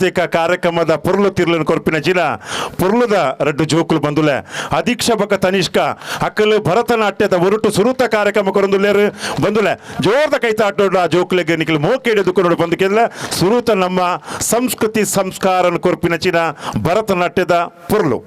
ಸಾಂಸ್ಕೃತಿಕ ಕಾರ್ಯಕ್ರಮದ ಪುರ್ಲು ತಿರ್ಲನ್ನು ಕೊರ್ಪಿನ ಜಿಲ ಪುರ್ಲುದ ರಡ್ಡು ಜೋಕುಲು ಬಂದುಲೆ ಅಧೀಕ್ಷಕ ತನಿಷ್ಕ ಅಕ್ಕಲು ಭರತನಾಟ್ಯದ ಒರುಟು ಸುರುತ ಕಾರ್ಯಕ್ರಮ ಕೊರಂದುಲ್ಲೇರು ಬಂದುಲೆ ಜೋರ್ದ ಕೈತಾಟೋಡ ಜೋಕುಲೆಗೆ ನಿಖಿಲ್ ಮೋಕೇಡಿ ದುಃಖ ಬಂದುಕೆಲ್ಲ ಸುರುತ ನಮ್ಮ ಸಂಸ್ಕೃತಿ ಸಂಸ್ಕಾರ ಕೊರ್ಪಿನ ಚಿನ ಭರತನಾಟ್ಯದ ಪುರ್ಲು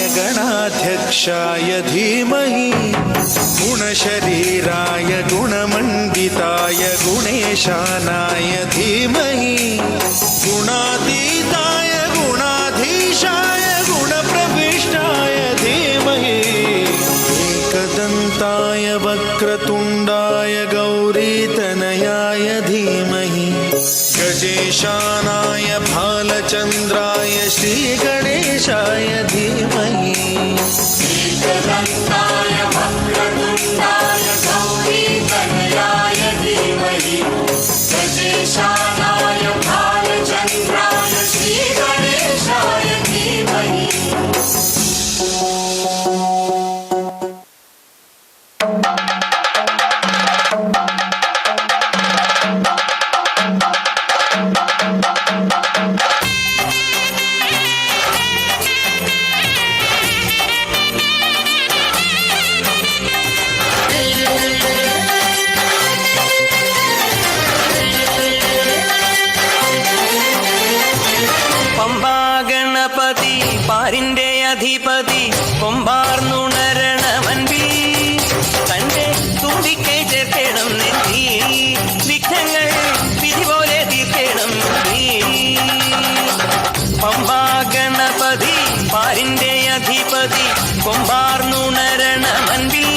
गणाध्यक्षाय धीमहि गुणशरीराय गुणमण्डिताय गुणेशानाय धीमहि गुणातीताय गुणाधीशाय गुणप्रविष्टाय धीमहि एकदन्ताय वक्रतुण्डाय गौरीतनयाय धीमहि गजेशानाय भालचन्द्राय श्रीगणेशाय धीमहि एकदन्ताय वक्रतुण्डाय गौरीतनयाय धीमहि गजेशानाय भालचन्द्राय श्रीगणेशाय धीमहि പാരിന്റെ അധിപതി കൊമ്പാർന്നുണരണമൻപി തന്റെ തുമ്പിക്കൈ ചേർക്കണം നെഞ്ചി വിഘ്നങ്ങൾ വിധി പോലെ തീർക്കണം പമ്പാ ഗണപതി പാരിന്റെ അധിപതി കൊമ്പാർന്നുണരണമൻപി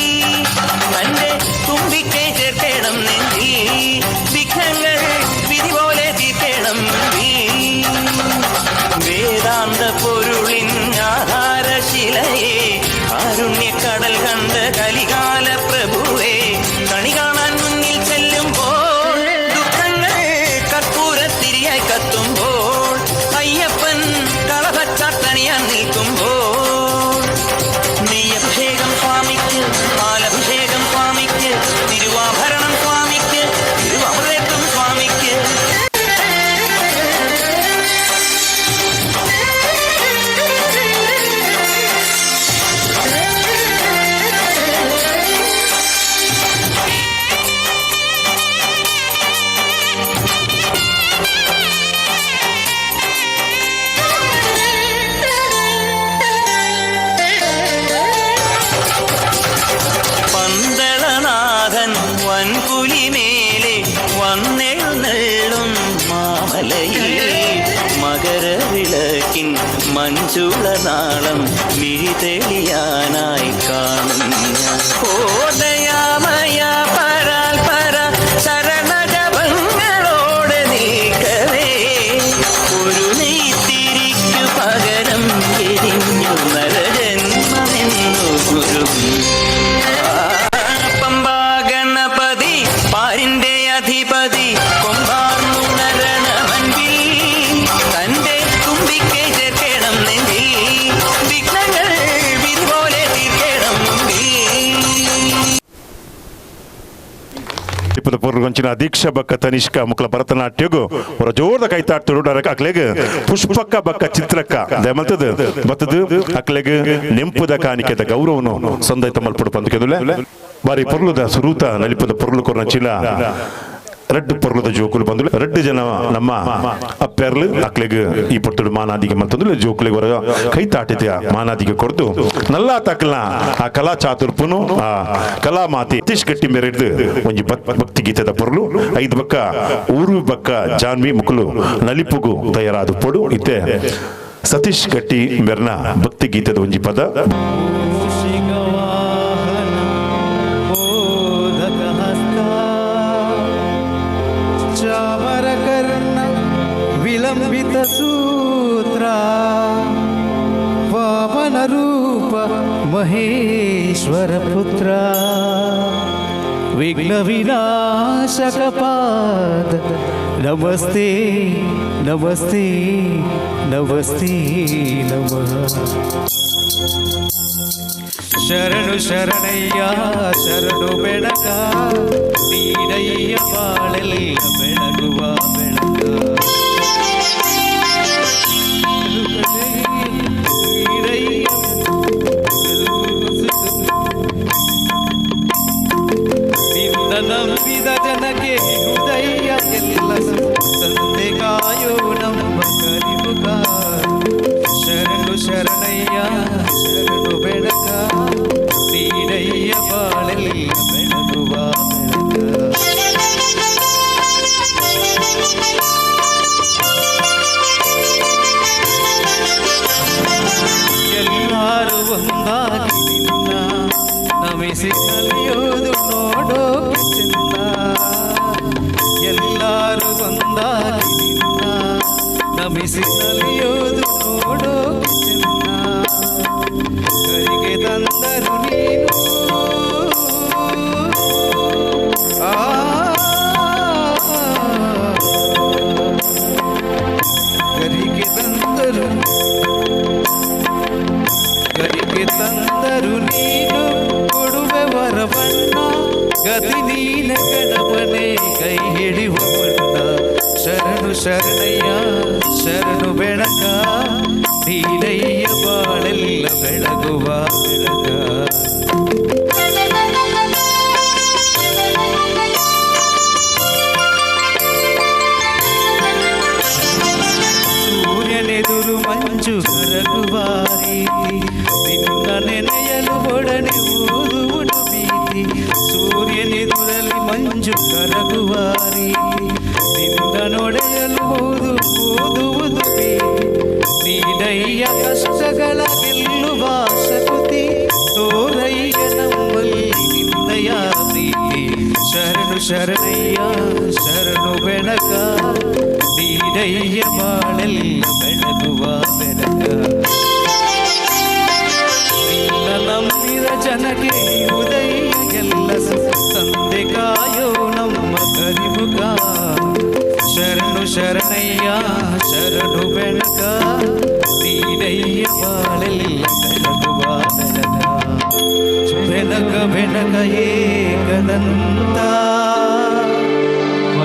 തന്റെ തുമ്പിക്കൈ ചേർക്കണം നെഞ്ചി വിഘ്നങ്ങൾ വിധി പോലെ തീർക്കണം വേദാന്ത പൊരുളിൻ ആധാരശിലയെ കാരുണ്യക്കടൽ കണ്ട കലികാല പ്രഭുവേ കണി കാണാൻ മുന്നിൽ ചെല്ലുമ്പോൾ ദുഃഖങ്ങൾ കർപ്പൂരത്തിരിയായി കത്തുമ്പോൾ അയ്യപ്പൻ കളഭച്ചാട്ടണിയാൻ നിൽക്കുമ്പോൾ നെയ്യഭിഷേകം സ്വാമിക്ക് പാലഭിഷേകം സ്വാമിക്ക് തിരുവാഭരണം സ്വാമിക്ക് തിരുവാമൃതം സ്വാമിക്ക് വൻപുലിമേലെ വന്നെഴുന്നള്ളും മാമലയിൽ മകരവിളക്കിൻ മഞ്ചുളനാളം മിഴിതെളിയാനായി കാണും ഓദയാമയ പരാൽ പര ശരണജപങ്ങളോട് നീക്കവേ ഒരു നെയ്ത്തിരിക്കു പകരം എരിഞ്ഞു നരജന്മമെന്നു ഗുരു പാരിന്റെ അധിപതി കൊമ്പാർന്നുണരണമൻപിൽ തന്റെ തുമ്പിക്കൈ ചേർക്കണം നെഞ്ചി വിഘ്നങ്ങൾ വിധി പോലെ തീർക്കണം ಇಪ್ಪತ್ತು ಪೂರ್ವಗೊಂಚಿನ ದೀಕ್ಷಾ ಬಕ್ಕ ತನಿಷ್ಕ ಮುಕ್ಲ ಭರತನಾಟ್ಯಗು ಅವರ ಜೋರ್ದ ಕೈತಾಡ್ತಿರು ಅಕ್ಲೆಗೆ ಪುಷ್ಪಕ್ಕ ಬಕ್ಕ ಚಿತ್ರಕ್ಕ ದೇಮಲ್ತದ ಬತ್ತದು ಅಕ್ಲೆಗೆ ನೆಂಪುದ ಕಾಣಿಕೆದ ಗೌರವನು ಸಂದೈತ ಮಲ್ಪಡು ಪಂದುಕೆದುಲೆ ಬಾರಿ ಪೊರ್ಲುದ ಸುರೂತ ನಲಿಪದ ಪೊರ್ಲು ಕೊರ್ನ ಚಿಲ ரெண்டு பொருளದ ಜೋಕುಲು ಬಂದು ரெண்டு ಜನ ನಮ್ಮ ಅಪ್ಪೆರ್ಲು ಅಕ್ಲೆಗೆ ಈ ಪೊರ್ತುಡು ಮಾನಾದಿಗೆ ಮಲ್ತಂದು ಜೋಕುಲಿಗೆ ಹೊರಗ ಕೈ ತಾಟಿತ ಮಾನಾದಿಗೆ ಕೊಡ್ದು ನಲ್ಲ ತಕ್ಕಲ ಆ ಕಲಾ ಚಾತುರ್ಪುನು ಆ ಕಲಾ ಮಾತಿ ಸತೀಶ್ ಗಟ್ಟಿ ಮೇರೆಡ್ದು ಒಂಜಿ ಭಕ್ತಿ ಗೀತದ ಪೊರ್ಲು ಐದು ಬಕ್ಕ ಊರು ಬಕ್ಕ ಜಾನ್ವಿ ಮುಕುಲು ನಲಿಪುಗು ತಯಾರಾದ ಪೊಡು ಇತ್ತೆ ಸತೀಶ್ ಗಟ್ಟಿ ಮೇರ್ನ ಭಕ್ತಿ ಗೀತದ ಒಂಜಿ ಪದ ವಿಲಂಬಿತ ಸೂತ್ರ ವಾಮನ ರೂಪ ಮಹೇಶ್ವರ ಪುತ್ರ ವಿಘ್ನ ವಿನಾಶಕ ಪಾದ ನಮಸ್ತೆ ನಮಸ್ತೆ ನಮಸ್ತೆ ನಮಃ ಶರಣು ಶರಣಯ್ಯ ಶರಣು ಬೆಳಕ ನೀಡಯ್ಯ ಬಾಳೆಲ್ಲ ಬೆಳಗುವ ಬೆಳಕ ನಿನ್ನ ನಂಬಿದ ಜನಕ್ಕೆ ಹೃದಯ ಎಲ್ಲ ತಂದೆ ಕಾಯೋ ನಮ್ಮ ಕರಿಬುಗ ಶರಣು ಶರಣಯ್ಯ ಶರಣು ಬೆಳಕ ನೀಡಯ್ಯ ಬಾಳೆಲ್ಲ ಬೆಳಗುವ ಬೆಳಕ ಎಲ್ಲಾರು ಒಂದಾಗಿ ನಿನ್ನ ನಮಿಸಿ ನಲಿಯೋದು ನೋಡೋ ಚೆನ್ನ ಎಲ್ಲಾರು ಒಂದಾಗಿ ನಿನ್ನ ನಮಿಸಿ ನಲಿಯೋದು ನೋಡೋ ಚೆನ್ನ ಕರಿಗೆ ತಂದರು ನೀನು ಕರಿಗೆ ತಂದರು ಕರಿಗೆ ತಂದರು ನೀನು ಕೊಡುವೆ ವರವಣ್ಣ ಗತಿ ನೀನ ಗಣಪನೆ ಕೈ ಹಿಡಿಯುವ ಬಣ್ಣ ಶರಣು ಶರಣಯ್ಯ ಶರಣು ಬೆಳಕ ನೀನಯ್ಯ ಬಾಳೆಲ್ಲ ಬೆಳಗುವ ಬೆಳಕ ಸೂರ್ಯನೆದುರು ಮಂಜು ಕರಗುವ ರೀತಿ ನಿನ್ನ ನೆನೆಯಲು ಒಡನೆ ಓದುವುದು ಭೀತಿ ಸೂರ್ಯನೆದುರಲ್ಲಿ ಮಂಜು ಕರಗುವ ರೀತಿ ನಿನ್ನ ನೊಡೆಯಲು ಓದುವುದು ಭೀತಿ ನೀನಯ್ಯ ಕಷ್ಟಗಳ ಗೆಲ್ಲುವ ಶಕ್ತಿ ತೋರಯ್ಯ ನಮ್ಮಲ್ಲಿ ನಿನ್ನಯ ಪ್ರೀತಿ ಶರಣು ಶರಣಯ್ಯ ಶರಣು ಬೆಳಕ ನೀನಯ್ಯ ಬಾಳೆಲ್ಲ ಬೆಳಗುವ ಬೆಳಕ ನಿನ್ನ ನಂಬಿದ ಜನಕ್ಕೆ ಉದಯ ಎಲ್ಲ ತಂದೆ ಕಾಯೋ ನಮ್ಮ ಕರಿಬುಗ ಶರಣು ಶರಣಯ್ಯ ಶರಣು ಬೆಳಕ ನೀನಯ್ಯ ಬಾಳೆಲ್ಲ ಬೆಳಗುವ ಬೆಳಕ ಬೆಳಕ ಬೆಳಕ ಏಕದಂತ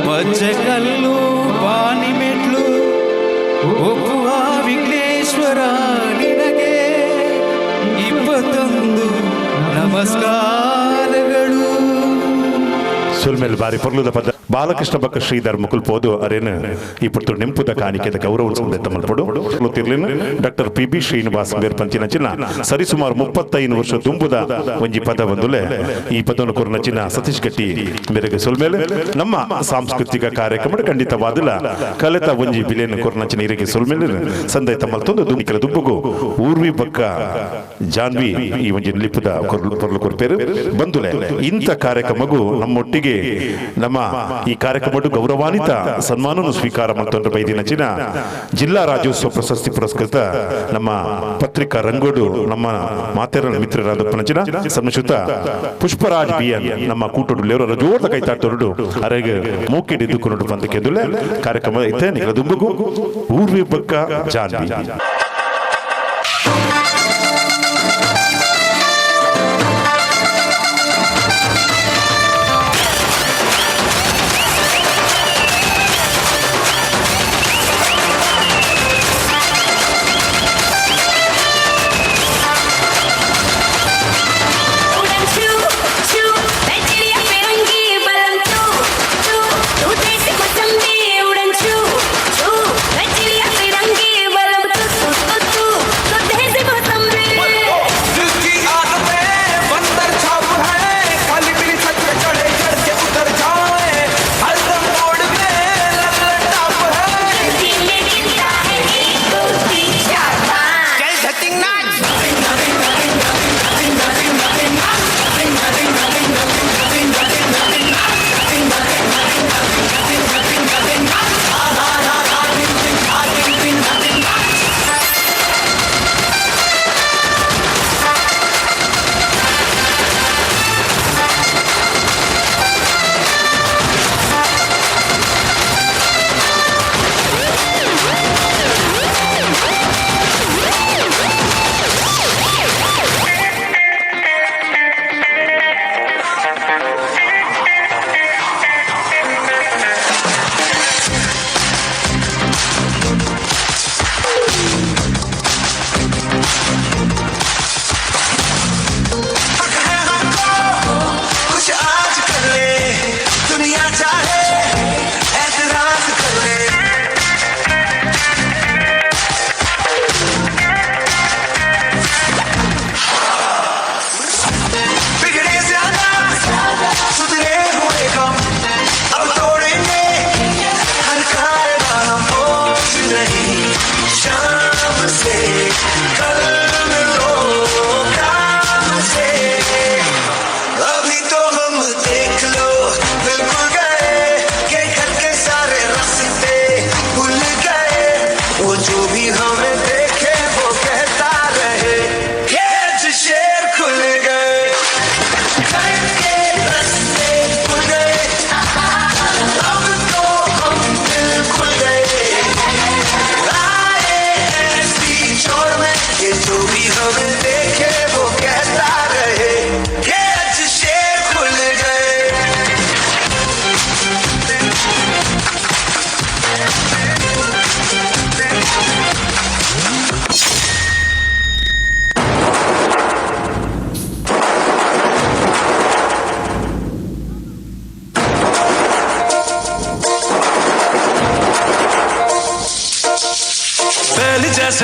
ವಜ್ರಕಲ್ಲು ಬಾನಿ ಮೆಟ್ಲು ಒಪ್ಪುವ ವಿಘ್ನೇಶ್ವರ ನಿನಗೆ 21 ನಮಸ್ಕಾರಗಳು ಸುಲ್ಮೇಲ್ ಬಾರಿ ಪೊರ್ಲುದ ಪದ ಬಾಲಕೃಷ್ಣ ಬಕ್ಕ ಶ್ರೀಧರ್ ಮುಕುಲ್ ಪೋದು ಅರೇನು ಈ ಪುರ್ತು ನೆಂಪುದ ಕಾಣಿಕೆದ ಗೌರವ ಸಂದೇತ ಮಲ್ಪಡು ತಿರ್ಲಿನ ಡಾಕ್ಟರ್ ಪಿ ಬಿ ಶ್ರೀನಿವಾಸ್ ಬೇರ್ಪಂಚಿನ ಚಿನ್ನ ಸರಿಸುಮಾರು 35 ವರ್ಷ ತುಂಬುದ ಒಂಜಿ ಪದ ಬಂದುಲೆ ಈ ಪದವನ್ನು ಕುರ್ನಚಿನ ಸತೀಶ್ ಗಟ್ಟಿ ಮೇರೆಗೆ ಸುಲ್ಮೇಲೆ ನಮ್ಮ ಸಾಂಸ್ಕೃತಿಕ ಕಾರ್ಯಕ್ರಮ ಖಂಡಿತವಾದಿಲ್ಲ ಕಲೆತ ಒಂಜಿ ಬಿಲೇನು ಕುರ್ನಚಿನ ಇರೆಗೆ ಸುಲ್ಮೇಲೆ ಸಂದೇತ ಮಲ್ತೊಂದು ದುನಿಕಲ ದುಬ್ಬುಗು ಊರ್ವಿ ಬಕ್ಕ ಜಾನ್ವಿ ಈ ಒಂಜಿ ಲಿಪುದ ಪೊರ್ಲು ಕೊರ್ಪೇರು ಬಂದುಲೆ ಇಂಥ ಕಾರ್ಯಕ್ರಮಗೂ ನಮ್ಮೊಟ್ಟಿಗೆ ನಮ್ಮ ಈ ಕಾರ್ಯಕ್ರಮ ಗೌರವಾನ್ವಿತ ಸನ್ಮಾನವನ್ನು ಸ್ವೀಕಾರ ಮಾಡ್ತೊಂಡ್ರೆ ಬೈದಿನ ಚಿನ ಜಿಲ್ಲಾ ರಾಜ್ಯೋತ್ಸವ ಪ್ರಶಸ್ತಿ ಪುರಸ್ಕೃತ ನಮ್ಮ ಪತ್ರಿಕಾ ರಂಗೋಡು ನಮ್ಮ ಮಾತೆರ ಮಿತ್ರರಾದ ಪನಚಿನ ಸಂಶ್ರುತ ಪುಷ್ಪರಾಜ್ ಬಿಎನ್ ನಮ್ಮ ಕೂಟೋಡು ಲೇವರ ಜೋರ್ದ ಕೈತಾಟೋಡು ಅರೆಗೆ ಮೂಕಿಡಿದ್ದುಕೊಂಡು ಬಂದ ಕೆದುಲೆ ಕಾರ್ಯಕ್ರಮ ಐತೆ ನಿಗಲ ದುಂಬುಗು ಊರ್ವಿ ಬಕ್ಕ Janhvi Udan chu chu, Nigeria peranggi balam chu chu, tu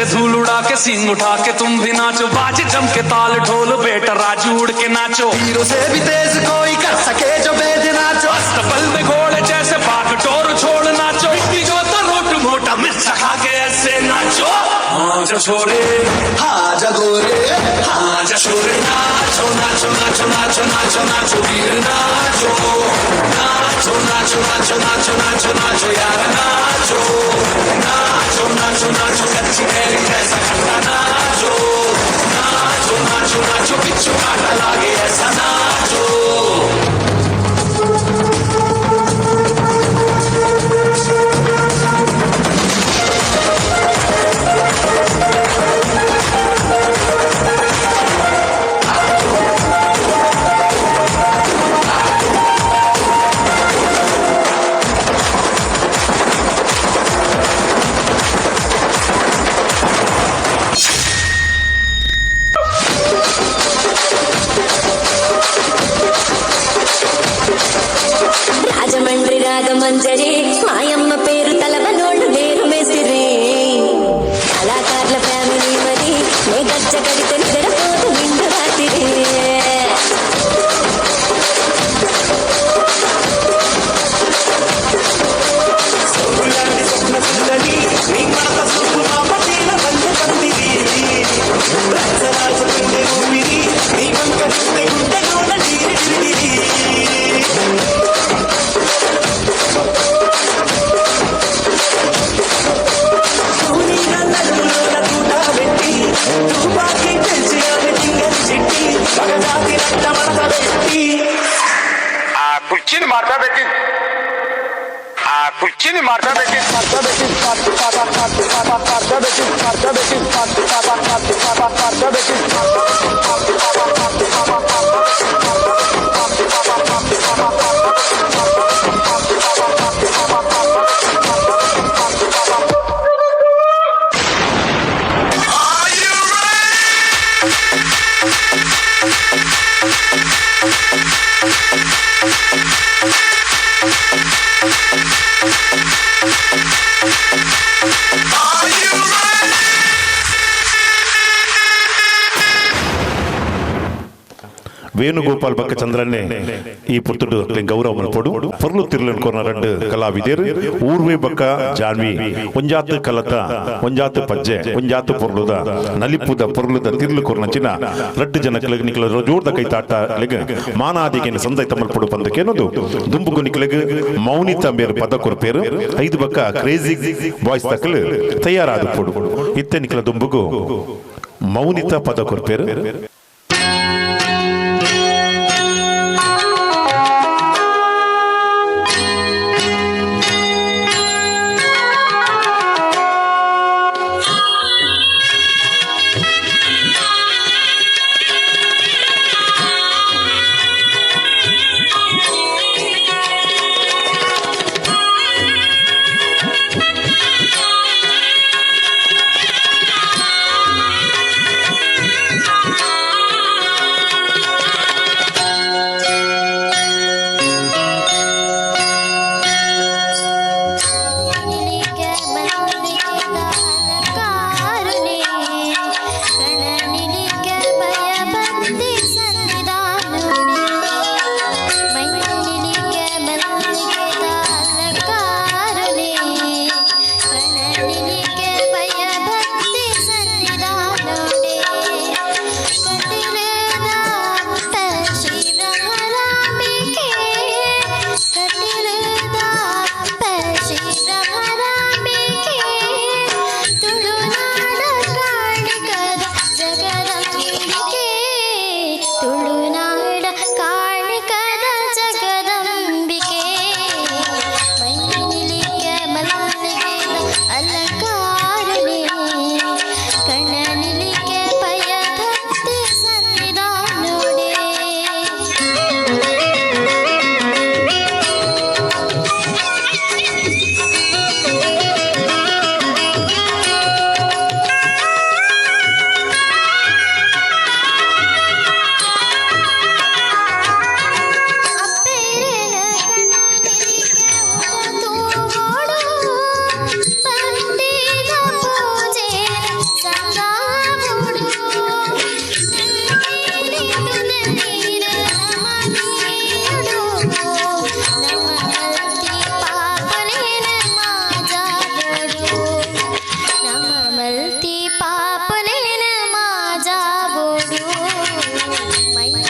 से धूल उड़ा के सींग उठा के तुम भी नाचो बाजे जम के ताल ढोल बेटा राजू उड़ के नाचो हीरो से भी तेज कोई कर सके जो बेद नाचो अस्तबल में घोड़े जैसे बाग टोर छोड़ नाचो मिट्टी जो तो रोट मोटा मिर्च खा के ऐसे नाचो हाँ जो छोड़े हाँ जा गोरे हाँ जा छोड़े नाचो नाचो नाचो नाचो नाचो नाचो वीर नाचो नाचो नाचो नाचो नाचो नाचो नाचो यार नाचो नाचो नाचो नाचो कच्ची कैरी जैसा खट्टा नाचो नाचो नाचो नाचो पिच्चू काटा लागे ऐसा नाचो రాజమండ్రి రాగమంజరి మాయమ్మ పేరు తలవనోళ్ళు లేరు మెసిరి కళాకారుల ఫ్యామిలీ మరి నే గచ్చ కడితే నిద్రపోతు నిండు రాత్రి కుర్చీని మార్చా పెట్టి ఆ కుర్చీని మార్చా పెట్టి ವೇಣುಗೋಪಾಲ್ ಬಕ್ಕ ಚಂದ್ರನ್ನೇ ಈ ಪುತ್ತುಡು ಗೌರವ ಮಲ್ಪಡು ಪೊರ್ಲು ತಿರ್ಲನ್ ಕೊರ್ನ ರಡ್ಡು ಕಲಾವಿದೇರ್ ಊರ್ವೆ ಬಕ್ಕ ಜಾನ್ವಿ ಒಂಜಾತು ಕಲತ ಒಂಜಾತು ಪಜ್ಜೆ ಒಂಜಾತು ಪೊರ್ಲುದ ನಲಿಪುದ ಪೊರ್ಲುದ ತಿರ್ಲು ಕೊರ್ನಂಚಿನ ರಡ್ಡು ಜನಕ್ಲೆಗ್ ನಿಕ್ಲ ಜೋರ್ದ ಕೈತಾಟ ಲೆಗ್ ಮಾನಾದಿಗೆನ ಸಂದೈತ ಮಲ್ಪಡು ಪಂದಕೇನದು ದುಂಬುಗು ನಿಕ್ಲೆಗ್ ಮೌನಿತ ಮೇರ್ ಪದ ಕೊರ್ಪೇರು ಐದು ಬಕ್ಕ ಕ್ರೇಜಿ ಬಾಯ್ಸ್ ತಕಲ್ ತಯಾರಾದ ಪೊಡು ಇತ್ತೆ ನಿಕ್ಲ ದುಂಬುಗು ಮೌನಿತ ಪದ ಕೊರ್ಪೇರು Ah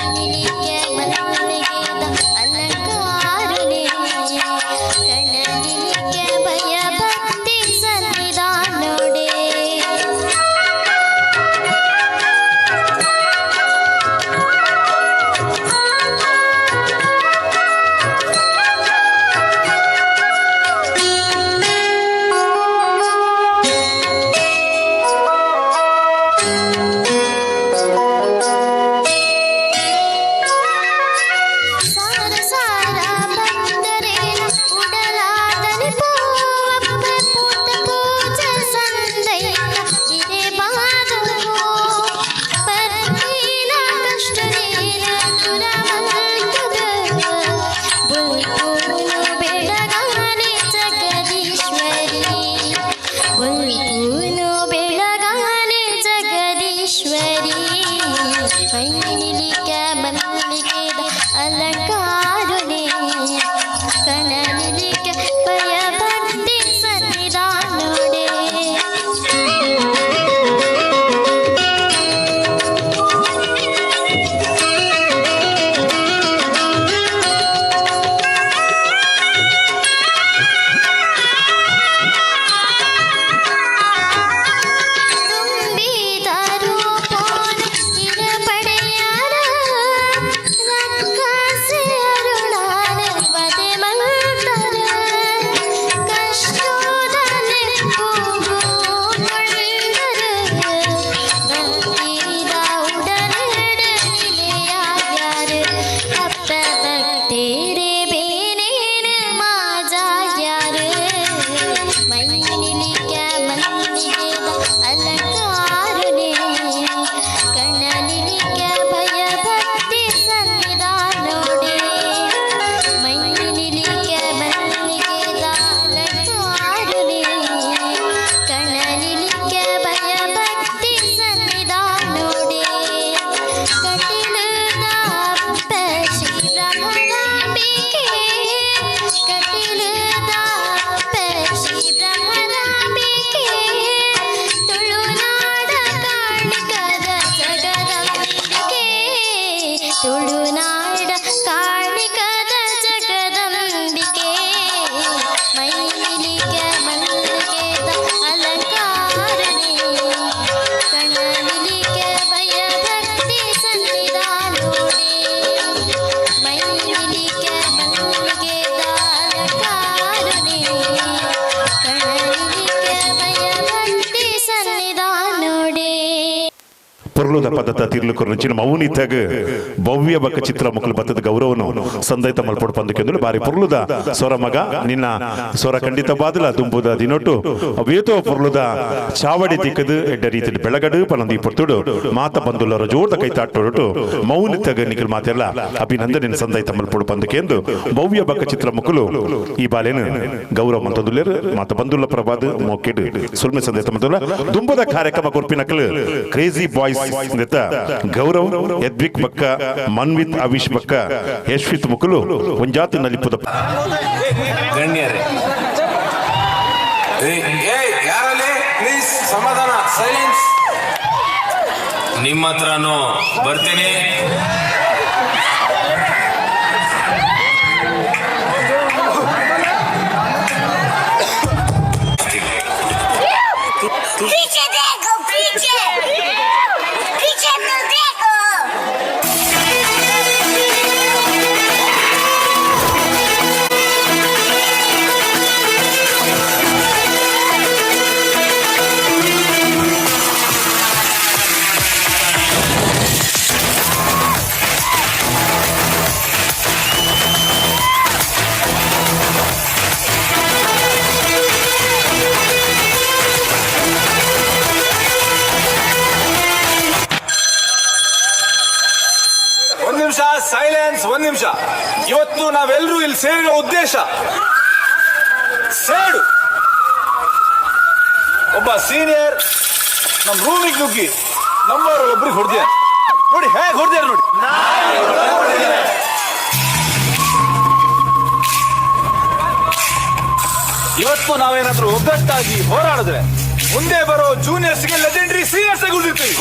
ಕಣ್ಣನಿಲಿಕೆ ಮಲ್ಲಿಗೆದ ಅಲಂಕಾರನೇ ಕಣ್ಣನಿಲಿಕೆ ಭಯ ಭಕ್ತಿ ಸನ್ನಿಧಾನೋಡೆ ಸಾರ ಸಾರ ಬಂದರೆ ಉಡಲಾದನೆ ಪೂವಪ್ಪ ಪೂತ ಪೂಜ ಸಂದಯ ಇದೇ ಬಾದಲು ಪರತೀನ ಕಷ್ಟನೇನ ದುರಮಂತದ ಬುಲ್ಪೂನು ಬೆಳಗಾನೆ ಜಗದೀಶ್ವರಿ ಬುಲ್ಪೂನು ಬೆಳಗಾನೆ ಜಗದೀಶ್ವರಿ ಮೈನಿಲಿಕ ಮಲ್ಲಿಗೆದ ಅಲಂಕಾರನೇ ಕಣನಿಲಿಕ ಭಯ ಭಕ್ತಿ ಸನ್ನಿಧಾನೋಡೆ ತುಂಬಿದರು ಪೋನ ಇರಪಡೆಯಾರ ರಕ್ಕಸೆ ಅರುಳಾನ ವದೆ ಮಂತರ ಕಷ್ಟೋದನೆ ಕೂಗುಕೊಂಡರು ಭಕ್ತಿದ ಉಡನಡ ನಿಲೆಯಾಗ್ಯಾರು ಅಪ್ಪ ಭಕ್ತೇರೆ ಬೇನೇನ ಮಾಜಾಗ್ಯಾರು ಮೈನಿಲಿಕ ಮಲ್ಲಿಗೆದ ಅಲಂಕಾರನೇ ಕಣ್ಣನಿಲಿಕ ಭಯ ಭಕ್ತಿ ಸನ್ನಿಧಾನೋಡೆ ಮೈನಿಲಿಕ ಮಲ್ಲಿಗೆದ ಅಲಂಕಾರನೇ ಕಣ್ಣನಿಲಿಕ ಭಯ ಭಕ್ತಿ ಸನ್ನಿಧಾನೋಡೆ ಕಟಿಲದ ಅಪ್ಪ ಶ್ರೀ ಬ್ರಹ್ಮರಾಂಬಿಕೆ ಕಟಿಲದ ಅಪ್ಪ ಶ್ರೀ ಬ್ರಹ್ಮರಾಂಬಿಕೆ ತುಳುನಾಡ ಕಾಣಿಕದ ಜಗದಂಬಿಕೆ ತುಳುನಾಡ ಕಾಣಿಕದ ಜಗದಂಬಿಕೆ ಮೈನಿಲಿಕ ಮಲ್ಲಿಗೆದ ಅಲಂಕಾರನೇ ಕಣ್ಣನಿಲಿಕ ಭಯ ಭಕ್ತಿ ಸನ್ನಿಧಾನೋಡೆ ಮೈನಿಲಿಕ ಮಲ್ಲಿಗೆದ ಅಲಂಕಾರನೇ ಕಣ್ಣನಿಲಿಕ ಭಯ ಭಕ್ತಿ ಸನ್ನಿಧಾನೋಡೆ ಪೊರ್ಲುದ ಪದತ ತಿರ್ಲು ಕೊರ್ನಚಿನ ಮೌನಿತಾಗ ಭವ್ಯ ಬಕ್ಕ ಚಿತ್ರ ಮಕ್ಕಳು ಬತ್ತದ ಗೌರವನು ಸಂದೈತ ಮಲ್ಪಡು ಪಂದಕೆಂದು ಬಾರಿ ಪೊರ್ಲುದ ಸ್ವರ ಮಗ ನಿನ್ನ ಸ್ವರ ಖಂಡಿತ ಬಾದಲ ದುಂಬುದ ದಿನೊಟ್ಟು ಅವೇತೋ ಪೊರ್ಲುದ ಚಾವಡಿ ತಿಕ್ಕದು ಎಡ್ಡ ರೀತಿಯಲ್ಲಿ ಬೆಳಗಡು ಪನಂದಿ ಪೊರ್ತುಡು ಮಾತ ಬಂದುಲ್ಲರ ಜೋರ್ದ ಕೈತಾಟೊಟ್ಟು ಮೌನಿತಾಗ ನಿಖಿಲ್ ಮಾತೆಲ್ಲ ಅಭಿನಂದನೆ ಸಂದೈತ ಮಲ್ಪಡು ಪಂದಕೆಂದು ಭವ್ಯ ಬಕ್ಕ ಚಿತ್ರ ಮಕ್ಕಳು ಈ ಬಾಲೇನು ಗೌರವ ಮಂತದುಲ್ಲೇರು ಮಾತ ಬಂದುಲ್ಲ ಪ್ರಭಾದ ಮೋಕೆಡು ಸುಲ್ಮೆ ಸಂದೈತ ಮಂತುಲ್ಲ ದುಂಬುದ ಕಾರ್ಯಕ್ರಮ ಕೊರ್ಪಿನಕಲು ಕ್ರೇಜಿ ಬಾಯ್ಸ್ ಗೌರವ್ ಯದ್ವಿಕ್ ಬಕ್ಕ ಮನ್ವಿತ್ ಅವಿಶ್ ಬಕ್ಕ ಯಶ್ವಿತ್ ಮುಕುಲು ಒಂಜಾತು ನಲಿಪುದ ಗಣ್ಯರೇ ಯಾರಲ್ಲಿ ಪ್ಲೀಸ್ ಸಮಾಧಾನ ಸೈಲೆನ್ಸ್ ನಿಮ್ಮ ಹತ್ರನೂ ಬರ್ತೀನಿ पीछे देखो पीछे पीछे तो देखो ಸೈಲೆನ್ಸ್ ಒಂದ್ ನಿಮಿಷ. ಇವತ್ತು ನಾವೆಲ್ಲರೂ ಇಲ್ಲಿ ಸೇರಿರೋ ಉದ್ದೇಶ ಸೇಡು. ಒಬ್ಬ ಸೀನಿಯರ್ ನಮ್ ರೂಮಿಗೆ ನುಗ್ಗಿ ನಮ್ಮವರು ಒಬ್ರಿಗೆ ಹೊಡೆದ ನೋಡಿ, ಹೇಗೆ ಹೊಡೆದಾರ ನೋಡಿ. ಇವತ್ತು ನಾವೇನಾದ್ರೂ ಒಗ್ಗಟ್ಟಾಗಿ ಹೋರಾಡಿದ್ರೆ ಮುಂದೆ ಬರೋ ಜೂನಿಯರ್ಸ್ಗೆ ಲೆಜೆಂಡರಿ ಸೀನಿಯರ್ಸ್ ಆಗಿ ಉಳಿದಿರ್ತೀವಿ.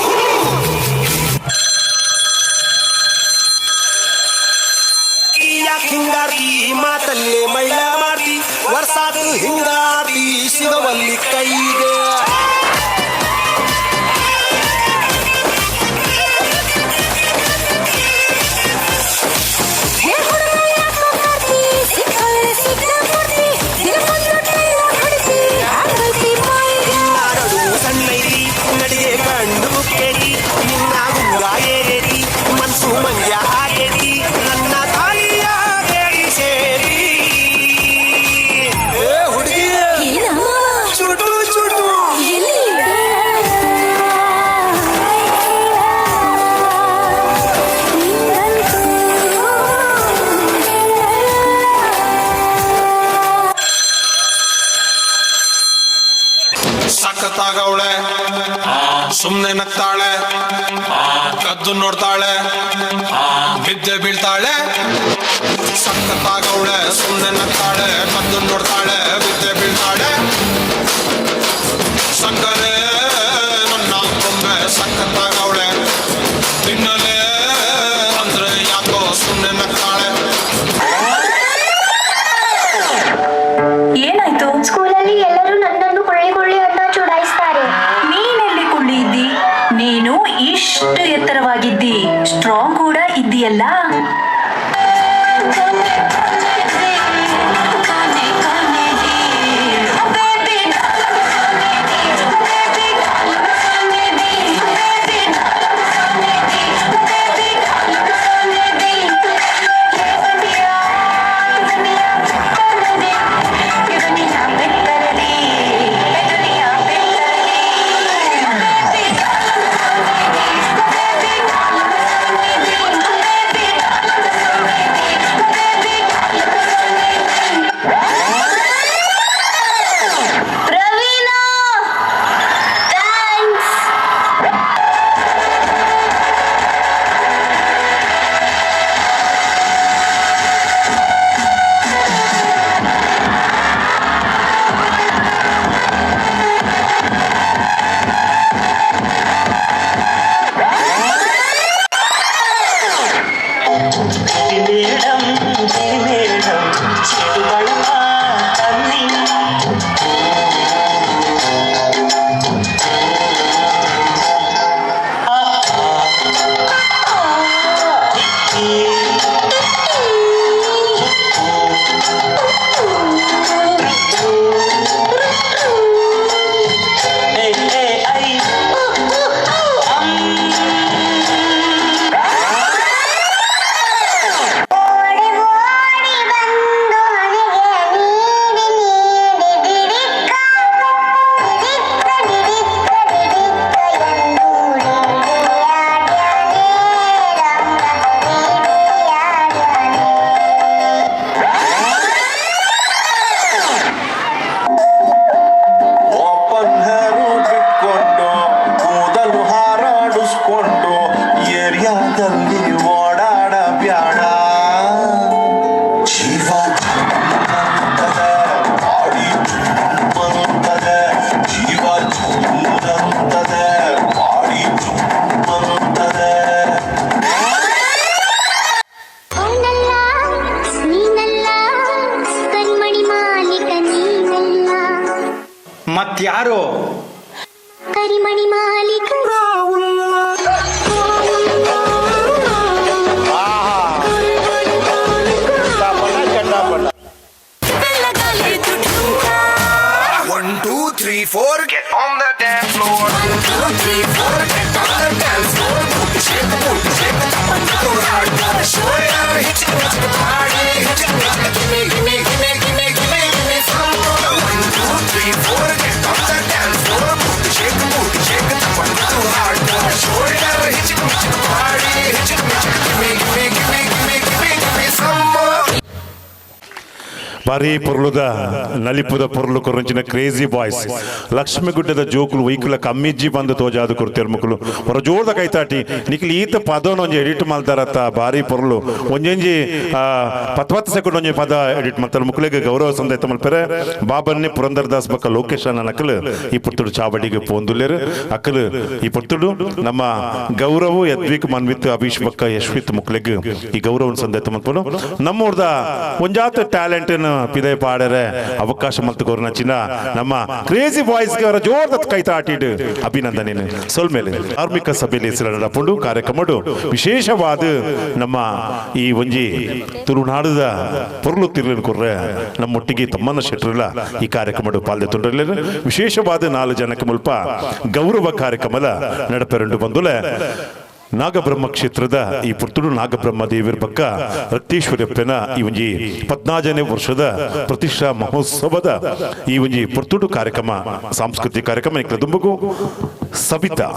ಯಾಕೆ ಹಿಂಗಾರ್ತಿ ಮಾತಲ್ಲೇ ಮೈಳ ಮಾಡ್ತಿ ವರ್ಷಾತು ಹಿಂಗಾರ್ತಿ ಸಿಗವಲ್ಲಿ ಕೈಗೆ ಸಣ್ಣೈತಿ ನಡಿಗೆ ಕಂಡು ಕೇಳಿ ನಿನ್ನ ಗುಂಗ ಏರೇತಿ ಮನ್ಸು ಮಂಗ್ಯ ಆಗೇತಿ ನನ್ನ ತಾಯಿಯ ಬೇಡಿ ಸೇರಿ ಹುಡುಗಿ ಚುಟು ಚುಟು ಸಖತ್ತಾಗವಳೆ ಸುಮ್ನೆ ನಗ್ತಾಳೆ ಕದ್ದು ನೋಡ್ತಾಳೆ ಬಿದ್ದೆ ಬೀಳ್ತಾಳೆ ಸಖತ್ತಾಗವಳೆ ಸುಮ್ನೆ ನಗ್ತಾಳೆ ಕದ್ದು ನೋಡ್ತಾಳೆ ಬಿದ್ದೆ ಬೀಳ್ತಾಳೆ ಸಕ್ಕರೆ ನನ್ನ ಕೊಂಬೆ ಸಖತ್ತಾಗವಳೆ ತಿನ್ನಲೆ ಅಂದ್ರೆ ಯಾಕೋ ಸುಮ್ನೆ ನಗ್ತಾಳೆ ಏನಾಯ್ತು? ಸ್ಕೂಲಲ್ಲಿ ಎಲ್ಲರೂ ನನ್ನನ್ನು ಕೊಳ್ಳಿ ಅಂತ ಚುಡಾಯಿಸ್ತಾರೆ. ನೀನೆಲ್ಲಿ ಕುಳ್ಳಿ ಇದ್ದಿ? ನೀನು ಇಷ್ಟು ಎತ್ತರವಾಗಿದ್ದಿ, ಸ್ಟ್ರಾಂಗ್ ಕೂಡ ಇದ್ದೀಯಲ್ಲ. ಮತ್ಯಾರು? ಕರಿಮಣಿ ಮಾಲೀಕ One, two, three, four, get on the dance floor. 1, 2, 3, 4, get on the dance floor. Put the shake, go hard, gotta show it out. Hit you with the party, hit you with the gimme some more. 1, 2, 3, 4, get on the dance floor. ಭಾರಿ ಪೊರ್ಲುದ ನಲಿಪುದ ಪೊರ್ಲು ಕೊರಂಚಿನ crazy boys ಲಕ್ಷ್ಮಿಗುಡ್ಡದ ಜೋಕುಲು ವೈಕುಲ ಕಮ್ಮಿಜ್ಜಿ ಬಂದು ತೋಜಾದು ಕೊಡ್ತಿರ್ ಮಕ್ಕಳು ಹೊರ ಜೋರ್ದ ಕೈತಾಟಿ ನಿಖಿಲ್ ಈತ ಪದವನ್ನು ಒಂಜಿ ಎಡಿಟ್ ಮಾಡ್ತಾರತ್ತ ಭಾರಿ ಪೊರ್ಲು ಒಂಜೊಂಜಿ 10 ಸೆಕೆಂಡ್ ಒಂಜಿ ಪದ ಎಡಿಟ್ ಮಾಡ್ತಾರೆ ಮಕ್ಕಳಿಗೆ ಗೌರವ ಸಂದೇತ ಮಲ್ಪೆರೆ ಬಾಬನ್ನೇ ಪುರಂದರ್ ದಾಸ್ ಬಕ್ಕ ಲೋಕೇಶ್ ನಕಲು ಈ ಪುತ್ತೂರು ಚಾವಡಿಗೆ ಪೋಂದುಲ್ಲೇರು ಅಕ್ಕಲು ಈ ಪುತ್ತೂರು ನಮ್ಮ ಗೌರವ ಯದ್ವಿಕ್ ಮನ್ವಿತ್ ಅಭೀಶ್ ಬಕ್ಕ ಯಶ್ವಿತ್ ಮುಕ್ಲೆಗ್ ಈ ಗೌರವ ಸಂದೇತ ಮಲ್ಪನು ನಮ್ಮೂರ್ದ ಒಂಜಾತ ಟ್ಯಾಲೆಂಟ್ ಪಿದೆ ಪಾಡರೆ ಅವಕಾಶ ಮತ್ತು ನಚ್ಚಿನ ನಮ್ಮ ಕ್ರೇಜಿ ಬಾಯ್ಸ್ ಅವರ ಜೋರ್ದ ಕೈತಾಟಿಡ್ ಅಭಿನಂದನೆ ಸೊಲ್ಮೇಲೆ ಧಾರ್ಮಿಕ ಸಭೆಯಲ್ಲಿ ನಡಪುಂಡು ಕಾರ್ಯಕ್ರಮಡು ವಿಶೇಷವಾದ ನಮ್ಮ ಈ ಒಂಜಿ ತುಳುನಾಡದ ಪೊರ್ಲು ತಿರ್ಲಿನ ಕೊರ್ರೆ ನಮ್ಮೊಟ್ಟಿಗೆ ತಮ್ಮನ ಶೆಟ್ರಲ್ಲ ಈ ಕಾರ್ಯಕ್ರಮಡು ಪಾಲ್ದೆ ತುಂಡ್ರಲ್ಲ ವಿಶೇಷವಾದ 4 ಜನಕ್ಕೆ ಮುಲ್ಪ ಗೌರವ ಕಾರ್ಯಕ್ರಮದ ನಡಪೆರಂಡು ಬಂದುಲೆ ನಾಗಬ್ರಹ್ಮ ಕ್ಷೇತ್ರದ ಈ ಪುತ್ತೂರು ನಾಗಬ್ರಹ್ಮ ದೇವಿಯ ಪಕ್ಕ ರಕ್ತೇಶ್ವರಪ್ಪನ ಈ ಒಂಜಿ 14ನೇ ವರ್ಷದ ಪ್ರತಿಷ್ಠಾ ಮಹೋತ್ಸವದ ಈ ಒಂಜಿ ಪುತ್ತೂರು ಕಾರ್ಯಕ್ರಮ ಸಾಂಸ್ಕೃತಿಕ ಕಾರ್ಯಕ್ರಮ ಇಕ್ಲ ದುಂಬಗು ಸವಿತಾ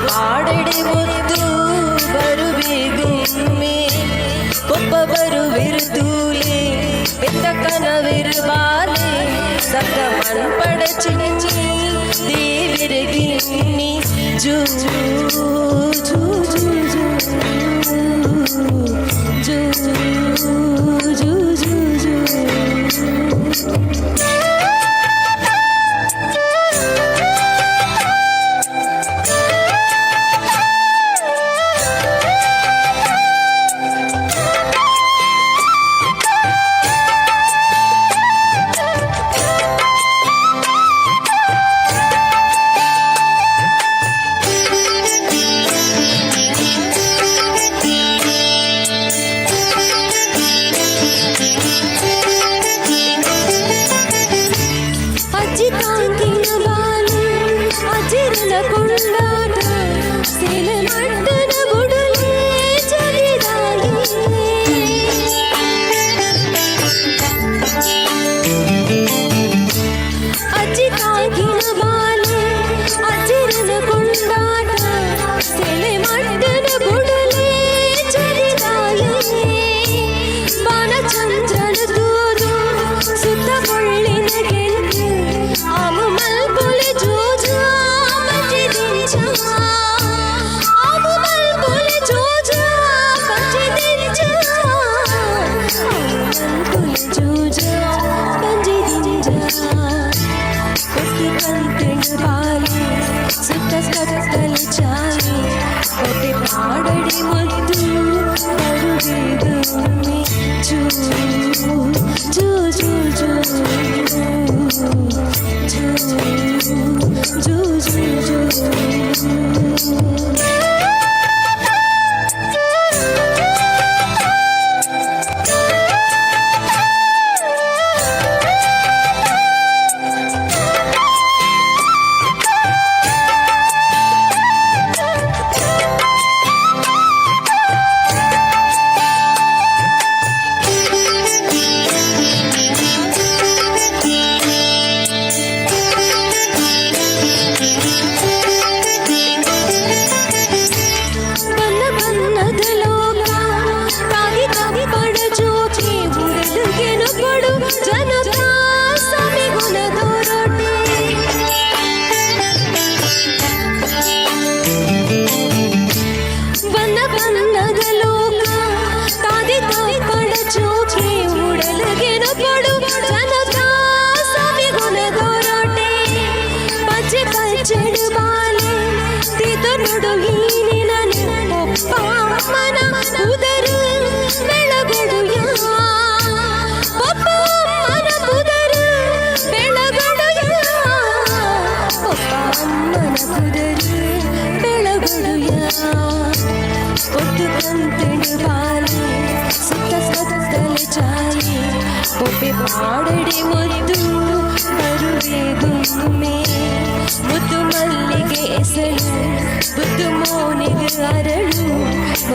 ಪಾಡಡೆ ಮುತ್ತು ಬರುವೆಗುಮ್ಮೆ ಕೊಪ್ಪ ಬರುವಿರುದೂಲೆ ಬೆತ್ತಕನವಿರುಬಾಲೆ ಸಪ್ತ ಮನ್ಪಡ ಚಿಂಚಿ ದೇವಿರಗಿನ್ನಿ ಜೂ ಜೂ ಜೂ ಜೂ ಜೂ ಜೂ ಜೂ ಜೂ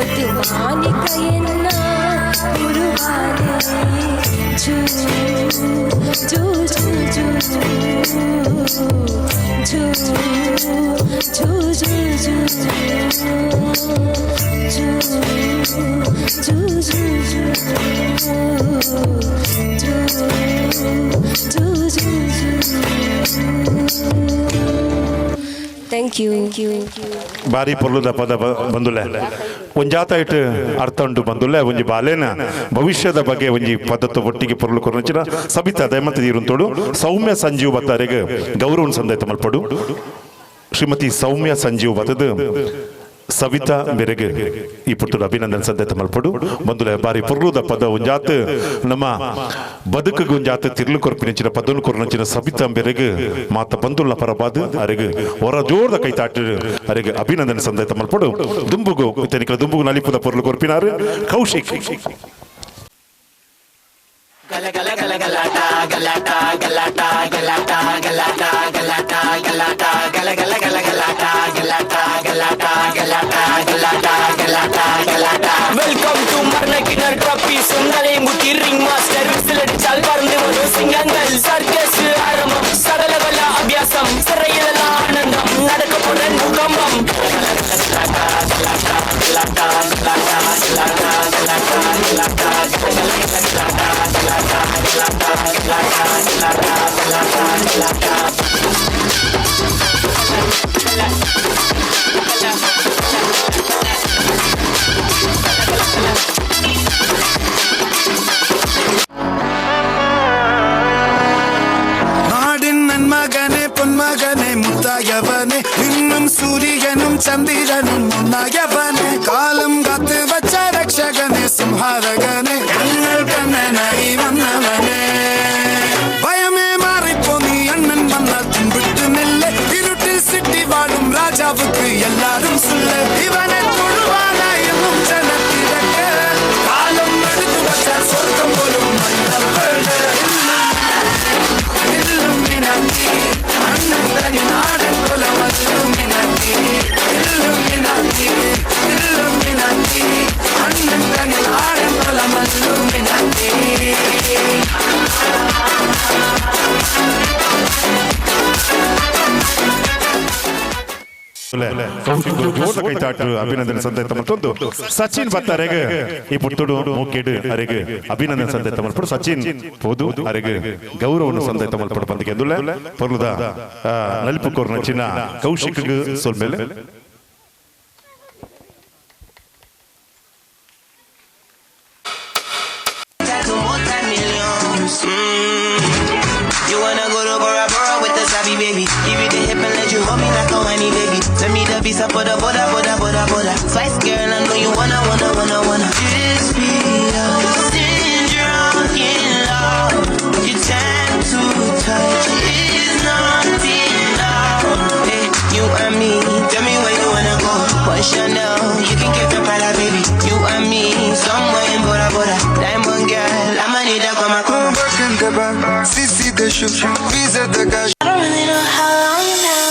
ಮುದ್ದು ಮಾನಿಕ ಎನ್ನ ಗುರುವಾನೆ ಜೂ ಜೂ ಜೂ ಜೂ ಜೂ ಜೂ ಜೂ ಜೂ ಜೂ ಜೂ ಥ್ಯಾಂಕ್ ಯು ಬಾರಿ ಪೊರ್ಲುದ ಪದ ಬಂದುಲೆ ಒಂಜಾತ ಇಟ್ಟು ಅರ್ಥ ಉಂಟು ಬಂದುಲೆ ಒಂಜಿ ಬಾಲೇನ ಭವಿಷ್ಯದ ಬಗ್ಗೆ ಒಂಜಿ ಪದತ್ತು ಒಟ್ಟಿಗೆ ಪೊರ್ಲು ಕೊರಚಿನ ಸಬಿತಾ ದಯಮಂತ ಇರುಂತೋಡು ಸೌಮ್ಯ ಸಂಜೀವ್ ಬತ್ತಾರೆಗೆ ಗೌರವ ಸಂದೇತ ಮಲ್ಪಡು ಶ್ರೀಮತಿ ಸೌಮ್ಯ ಸಂಜೀವ್ ಬತ್ತದ ಸವಿತಾ ಬೆರೆಗೆ ಈ ಪುಟ್ಟದ ಅಭಿನಂದನೆ ಸಂದೇತ ಮಲ್ಪಡು ಬಂದುಲೆ ಬಾರಿ ಪೊರ್ಲುದ ಪದ ಒಂಜಾತ ನಮ್ಮ ಬದುಕಿಗೆ ಒಂಜಾತ ತಿರ್ಲು ಕೊರ್ಪಿನಿಂಚಿನ ಪದನು ಕೊರ್ನಂಚಿನ ಸವಿತಾ ಬೆರೆಗೆ ಮಾತ ಬಂದುಲ್ಲ ಪರಬಾದ ಅರೆಗೆ ಹೊರ ಜೋರ್ದ ಕೈ ತಾಟ ಅರೆಗೆ ಅಭಿನಂದನೆ ಸಂದೇತ ಮಲ್ಪಡು ದುಂಬುಗು ತೆನಿಕಲ ದುಂಬುಗು ನಲಿಪುದ ಪೊರ್ಲು ಕೊರ್ಪಿನಾರು ಕೌಶಿಕ್ வெல்கம் டு மர்னகினர் ட்ராபி சுந்தலை முத்தி ரிங் மாஸ்டர் விசில் அடிச்சால் பறந்து வரும் சிங்கங்கள் சர்க்கஸ் ஆரம்பம் சகலகல அபியாசம் சிறையில ஆனந்தம் நடக்க போற பூகம்பம் நாடின் நன்மகனே பொன்மகனே முத்தாயவனே இன்னும் சூரியனும் சந்திரனும் முன்னாயவனே காலம் காத்து வச்ச ரட்சகனே சிம்ஹாரகனே கண்ணல் கண்ணனாய் வந்தவனே பயமே மாறிப்போ நீ அண்ணன் வந்த தும்பிட்டு நெல்ல இருட்டில் சிட்டி வாழும் ராஜாவுக்கு எல்லாரும் சொல்ல இவனை தொழுவானா என்னும் ஜனத்திரக்க காலம் எடுத்து வச்ச சொர்க்கம் போலும் ಕೈ ತಾಟು ಅಭಿನಂದನೆ ಸಂದೇತ ಮತ್ತೊಂದು ಸಚಿನ್ ಬತ್ತಾರೆಗೆ ಈ ಪುತ್ತುಡು ಮೂಕಿಡು ಅರೆಗೆ ಅಭಿನಂದನೆ ಸಂದೇತ ಮಲ್ಪಡು ಸಚಿನ್ ಪೋದು ಅರೆಗೆ ಗೌರವವನ್ನು ಸಂದೇತ ಮಲ್ಪಡು ಬಂದಿಗೆ ಎಂದುಲೆ ಪೊರ್ಲುದ ನಲಿಪುಕೋರ್ ನಚ್ಚಿನ Kaushik ಸೊಲ್ಮೇಲೆ You wanna go to Bora Bora with the Sabi baby? Give you the hip and let you hold me like a whiny baby. Send me the visa for the Boda Boda Boda Boda. Spice girl, I know you wanna. This be love, since you're all in love. You tend to touch is not enough. Hey, you and me, tell me where you wanna go. What's your now? You can give your pride, baby. You and me, somewhere in Boda Boda. Diamond girl, I'ma need that come on. Sisi the shoot, visa the cash. I don't really know how long now.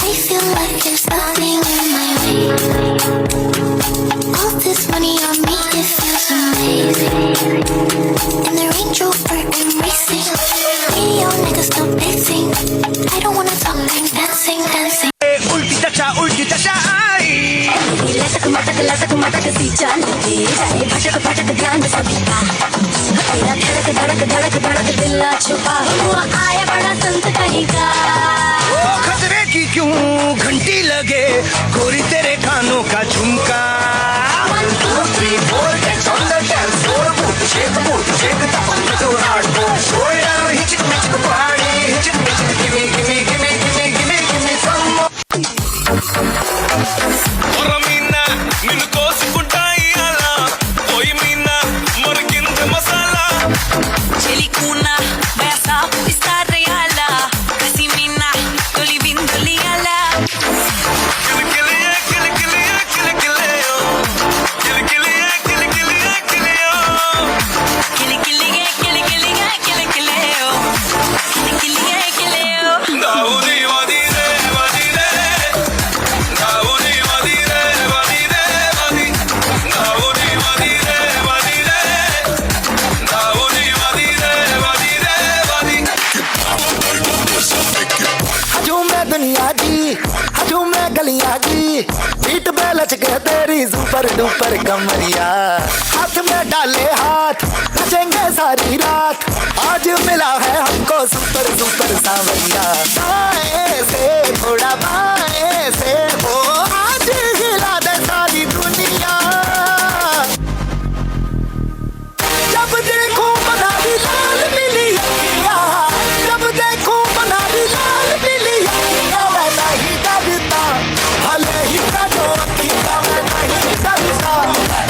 I feel like there's nothing in my way. All this money on me, it feels amazing. In the Range Rover, I'm racing. Radio niggas don't sing. I don't wanna talk, I'm dancing. उल्टी चचा आई लटक मटक सी चलती जाए भटक ध्यान सभी का तेरा धड़क दिल छुपा हुआ आया बड़ा संत कहीं का खतरे की क्यों घंटी लगे गोरी तेरे कानों का झुमका 1, 2, 3, 4, get on the dance floor. Shake, tap on the hardcore. Shoulder, hit it, party, hit it, give me some more. Meena నిన్ను కోసుకుంటా ఇయ్యాల పోయి Meena మరికింద masala Celicuna, vai assar o estar reala Casimina, tô living do liala కిలకిలయే కిలకిలయే కిలకిలయో गलियां की झूमे गलियां की पीठ पे लचके तेरी सुपर डुपर कमरिया हाथ में डाले हाथ नचेंगे सारी रात आज मिला है हमको सुपर सुपर सांवरिया बाएं से थोड़ा बाएं से हो आज हिला दे सारी दुनिया जब देखो मनाली लाल मिली जब देखो मनाली लाल मिली मैं नहीं डरता भले ही करो अखिया मैं नहीं डरता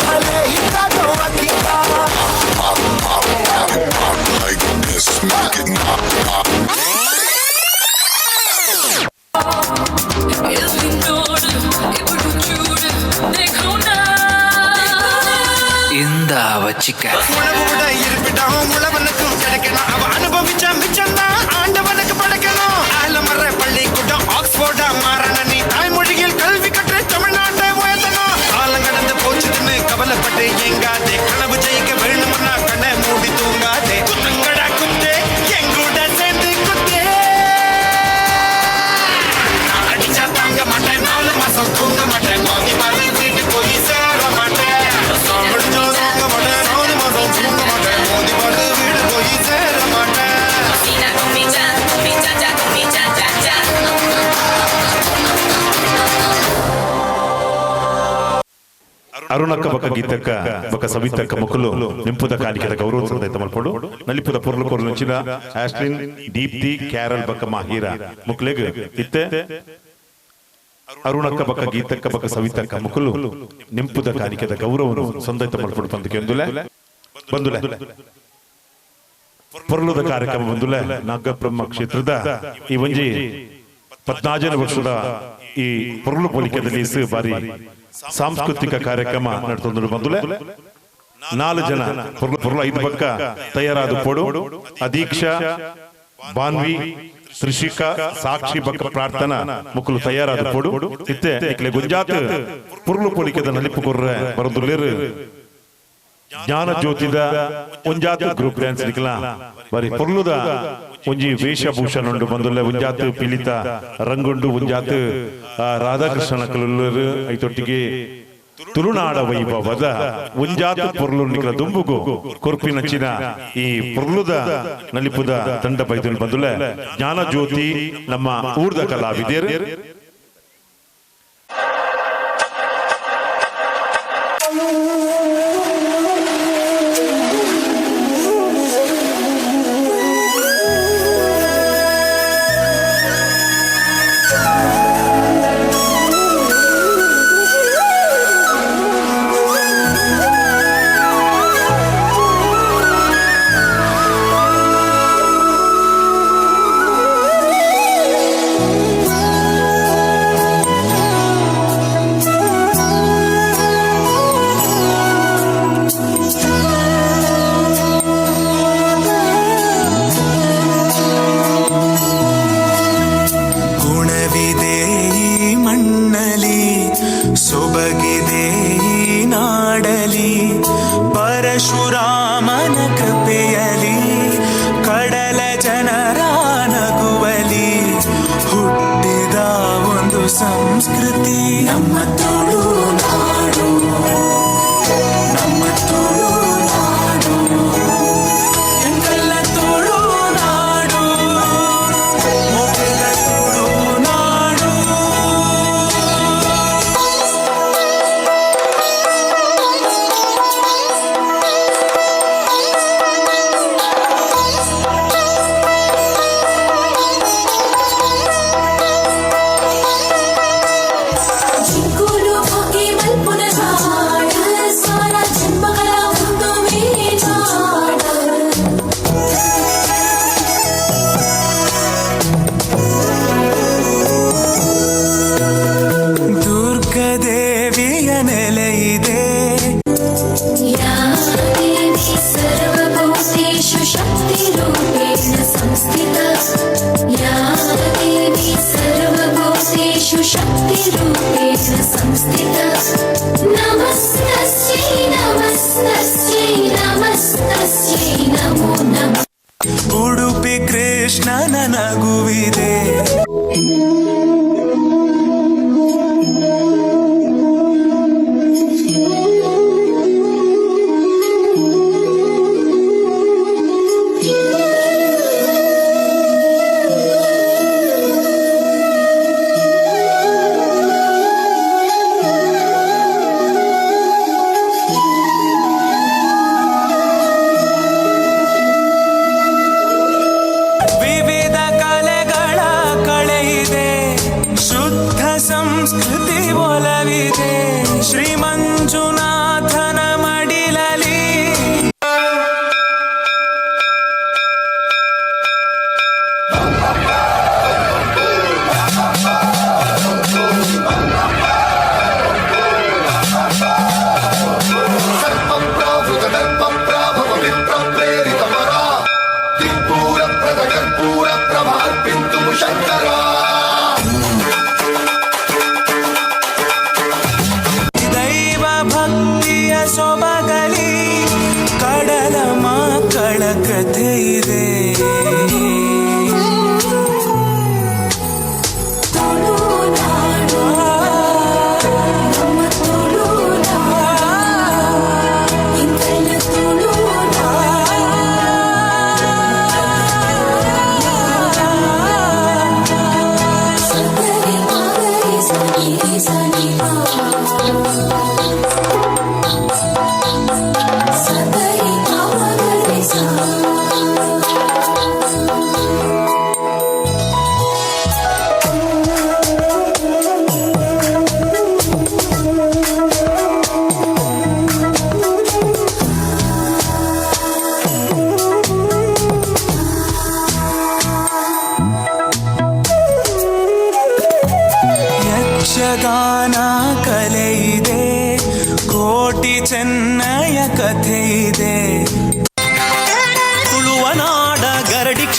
भले ही करो अखिया இந்த வச்சிக்க உணவோட இருப்பிடம் உழவனுக்கும் கிடைக்கணும் அவ அனுபவிச்ச மிச்சம் ஆண்டவனுக்கு படைக்கணும் ஆலமர பள்ளிக்கூடம் ஆக்ஸ்போர்டா மாறணும் நீ தாய்மொழியில் கல்வி கற்று தமிழ்நாட்டை உயர்த்தணும் காலம் கடந்து போச்சுன்னு கவலைப்பட்டு எங்காதே கனவு ஜெயிக்க வேணும்னா கண்ணை மூடி தூங்காதே குத்துங்கடா குத்தே எங்கூட சேர்ந்து குத்தே நான் அடிச்சா தாங்க மாட்டேன் 4 மாசம் தூங்க மாட்டேன் வாங்கி மாதிரி வீட்டு போய் சேர மாட்டேன் అరుణక్క బక్క గీతక్క బక్క సవితక్క ముక్కులు నింపుద కాలికద గౌరవ సందైత మల్పడు నలిపుద పొర్లు కొర్లు నుంచిన ఆస్ట్రిన్ దీప్తి క్యారల్ బక్క మాహీరా ముక్కులేగు ఇత్తే ಅರುಣಕ್ಕ ಬಕ್ಕ ಗೀತಕ್ಕ ಬಕ್ಕ ಸವಿತಕ್ಕ ಮುಕುಲು ನಿಂಪುದ ಕಾಲಿಕದ ಗೌರವನು ಸಂದೈತ ಮಲ್ಪಡು ಪಂದಕೆಂದುಲೆ ಬಂದುಲೆ ಪೊರ್ಲುದ ಕಾರ್ಯಕ್ರಮ ಬಂದುಲೆ ನಾಗಬ್ರಹ್ಮ ಕ್ಷೇತ್ರದ ಈ ಒಂಜಿ 14 ವರ್ಷದ ಈ ಪೊರ್ಲು ಪೋಲಿಕೆದಲ್ಲಿ ಬಾರಿ ಸಾಂಸ್ಕೃತಿಕ ಕಾರ್ಯಕ್ರಮ ನಡೆತೊಂದು ಬಂದುಲೆ 4 ಜನ ಪೊರ್ಲು 5 ಬಕ್ಕ ತಯಾರಾದ ಪೋಡು ಅದೀಕ್ಷಾ ಬಾನ್ವಿ ತ್ರಿಷಿಕಾ ಸಾಕ್ಷಿ ಬಕ್ಕ ಪ್ರಾರ್ಥನಾ ಮುಕ್ಕಲು ತಯಾರಾದ ಪೋಡು ಇತ್ತೆ ಇಕ್ಲೆ ಗುಂಜಾತ್ ಪುರ್ಲು ಪೋಲಿಕೆದ ನಲಿಪು ಕೊರ್ರೆ ಬರದುಲೇರು ಜ್ಞಾನ ಜ್ಯೋತಿದ ಒಂಜಾತ್ ಗ್ರೂಪ್ ಡ್ಯಾನ್ಸ್ ನಿಕಲ ಬರಿ ಪುರ್ಲುದ ಒಂಜಿ ವೇಷಭೂಷಣ ಉಂಡು ಬಂದುಲ್ಲ ಒಂಜಾತ್ ಪಿಲಿತ ರಂಗುಂಡು ಒಂಜಾತ್ ರಾಧಾಕೃಷ್ಣನ ಕಲುಲ್ಲರು ಐತೊಟ್ಟಿಗೆ ತುಳುನಾಡ ವೈಭವದ ಒಂಜಾತ ಪೊರ್ಲು ನಿಕಲ ದುಂಬುಗು ಕೊರ್ಪಿನಚ್ಚಿನ ಈ ಪೊರ್ಲುದ ನಲಿಪುದ ತಂಡ ಬೈದು ಬಂದುಲೆ ಜ್ಞಾನ ಜ್ಯೋತಿ ನಮ್ಮ ಊರ್ದ ಕಲಾವಿದರು ಸೊಬಗಿದೆ ಈ ನಾಡಲಿ ಪರಶುರಾಮನ ಕೃಪೆಯಲಿ ಕಡಲ ಜನರ ನಗುವಲಿ ಹುಟ್ಟಿದ ಒಂದು ಸಂಸ್ಕೃತಿ ನಮ್ಮ ತುಳುನಾಡು ನಮ್ಮ ತುಳುನಾಡು ಎಂತೆಲ್ಲ ತುಳುನಾಡು ಮೊದಲ ತುಳುನಾಡು ದುರ್ಗದೇವಿಯ ನೆಲೆಯಿದೆ ಸರ್ವಭೂತೇಷು ಶಕ್ತಿರೂಪೇಣ ಸಂಸ್ಥಿತ ಯಾ ದೇವಿ ಸರ್ವಭೂತೇಷು ಶಕ್ತಿರೂಪೇಣ ಸಂಸ್ಥಿತ ನಮಸ್ತಸ್ಯೈ ನಮಸ್ತಸ್ಯೈ ನಮಸ್ತಸ್ಯೈ ನಮೋ ನಮಃ ಉಡುಪಿ ಕೃಷ್ಣನ ನಗುವಿದೆ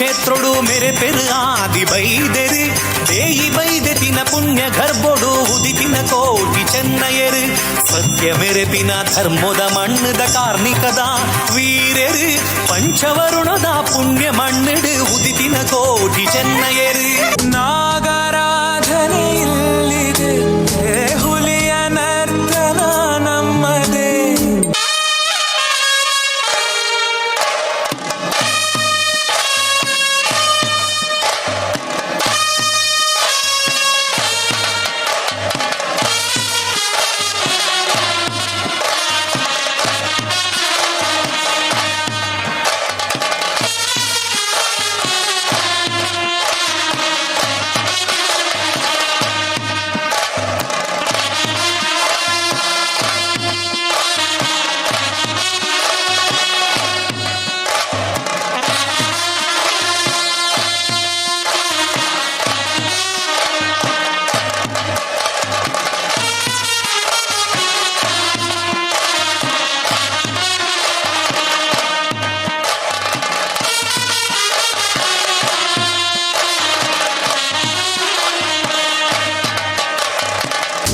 ಕುರುಕ್ಷೇತ್ರಡು ಮೇರೆ ಪೆರು ಆದಿ ಬೈದೆರು ದೇಯಿ ಬೈದೆತಿನ ಪುಣ್ಯ ಗರ್ಭೊಡು ಉದಿತಿನ ಕೋಟಿ ಚೆನ್ನಯರು ಸತ್ಯ ಮೆರೆಪಿನ ಧರ್ಮದ ಮಣ್ಣದ ಕಾರ್ಮಿಕದ ವೀರರು ಪಂಚವರುಣದ ಪುಣ್ಯ ಮಣ್ಣಡು ಉದಿತಿನ ಕೋಟಿ ಚೆನ್ನಯರು ನಾಗರಾಜನೇ ಇಲ್ಲಿದೆ ಹುಲಿಯ ನರ್ತನ ನಮ್ಮದೇ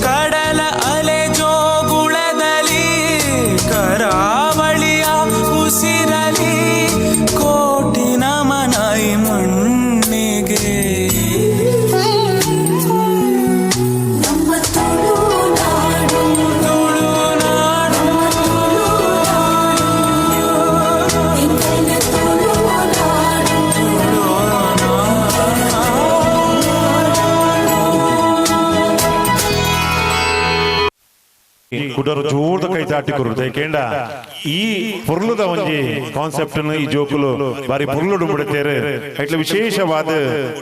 ಕಡಲ ಅಲೆ ಜೋಗುಳದಲ್ಲಿ ಕರಾವಳಿಯ ಉಸಿರಲಿ ಕೋಟಿ ನಮನ ಈ ಮಣ್ಣಿಗೆ ನಮ್ಮ ತುಳುನಾಡು ತುಳುನಾಡು ಎಂದಿನ ತುಳುನಾಡು ಕುಡರು ಜೋರ್ದ ಕೈ ದಾಟಿ ಕೊರುದು ಏಕೆಂಡ ಈ ಪೊರ್ಲುದ ಒಂಜಿ ಕಾನ್ಸೆಪ್ಟ್ ಈ ಜೋಕುಲು ಬಾರಿ ಪೊರ್ಲುಡು ಬಿಡುತ್ತೇರೆ ಐಟ್ಲ ವಿಶೇಷವಾದ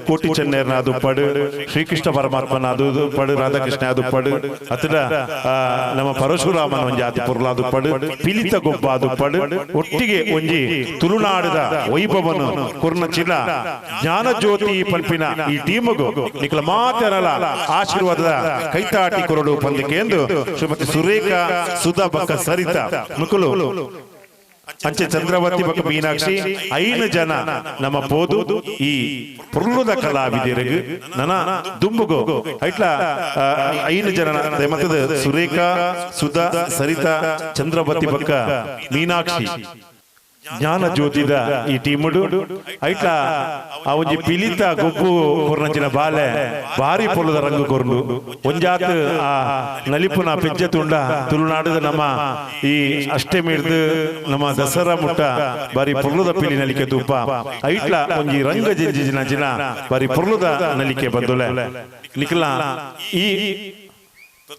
ಕೋಟಿ ಚೆನ್ನೈರ್ನ ಅದು ಪಡು ಶ್ರೀಕೃಷ್ಣ ಪರಮಾತ್ಮನ ಅದು ಪಡು ರಾಧಾಕೃಷ್ಣ ಅದು ಪಡು ಅತಡ ನಮ್ಮ ಪರಶುರಾಮನ ಒಂಜಿ ಆದಿ ಪೊರ್ಲ ಅದು ಪಡು ಪಿಲಿತ ಗೊಬ್ಬ ಅದು ಪಡು ಒಟ್ಟಿಗೆ ಒಂಜಿ ತುಳುನಾಡದ ವೈಭವನು ಕುರ್ನ ಚಿಲ ಜ್ಞಾನ ಜ್ಯೋತಿ ಪಂಪಿನ ಈ ಟೀಮಗು ನಿಖಲ ಮಾತರಲ ಆಶೀರ್ವಾದದ ಕೈತಾಟಿ ಕೊರಡು ಪಂದಿಕೆ ಎಂದು ಶ್ರೀಮತಿ ಸುರೇಖಾ ಸುಧಾ ಬಕ್ಕ ಸರಿತಾ ಮುಕುಲು ಅಂಚೆ ಚಂದ್ರವತಿ ಬಕ್ಕ ಮೀನಾಕ್ಷಿ 5 ಜನ ನಮ್ಮ ಪೋದು ಈ ಪುರ್ಲುದ ಕಲಾವಿದರಿಗೆ ನನ ದುಂಬುಗೋ ಐಟ್ಲ 5 ಜನ ಮತ್ತದ ಸುರೇಖಾ ಸುಧಾ ಸರಿತಾ ಚಂದ್ರವತಿ ಬಕ್ಕ ಮೀನಾಕ್ಷಿ ಜ್ಞಾನ ಜ್ಯೋತಿದ ಈ ಟೀಮುಡು ಐಟ್ಲ ಆ ಒಂಜಿ ಪಿಲಿತ ಗೊಬ್ಬು ಕೊರ್ನಂಚಿನ ಬಾಲೆ ಭಾರಿ ಪೊಲುದ ರಂಗು ಕೊರ್ನು ಒಂಜಾತ್ ಆ ನಲಿಪುನ ಪೆಜ್ಜೆ ತುಂಡ ತುಳುನಾಡದ ನಮ್ಮ ಈ ಅಷ್ಟಮಿಡ್ದು ನಮ್ಮ ದಸರಾ ಮುಟ್ಟ ಬಾರಿ ಪೊರ್ಲುದ ಪಿಲಿ ನಲಿಕೆ ತುಪ್ಪ ಐಟ್ಲ ಒಂಜಿ ರಂಗ ಜಿಂಜಿನ ಜಿನ ಬಾರಿ ಪೊರ್ಲುದ ನಲಿಕೆ ಬಂದುಲೆ ನಿಖಲ ಈ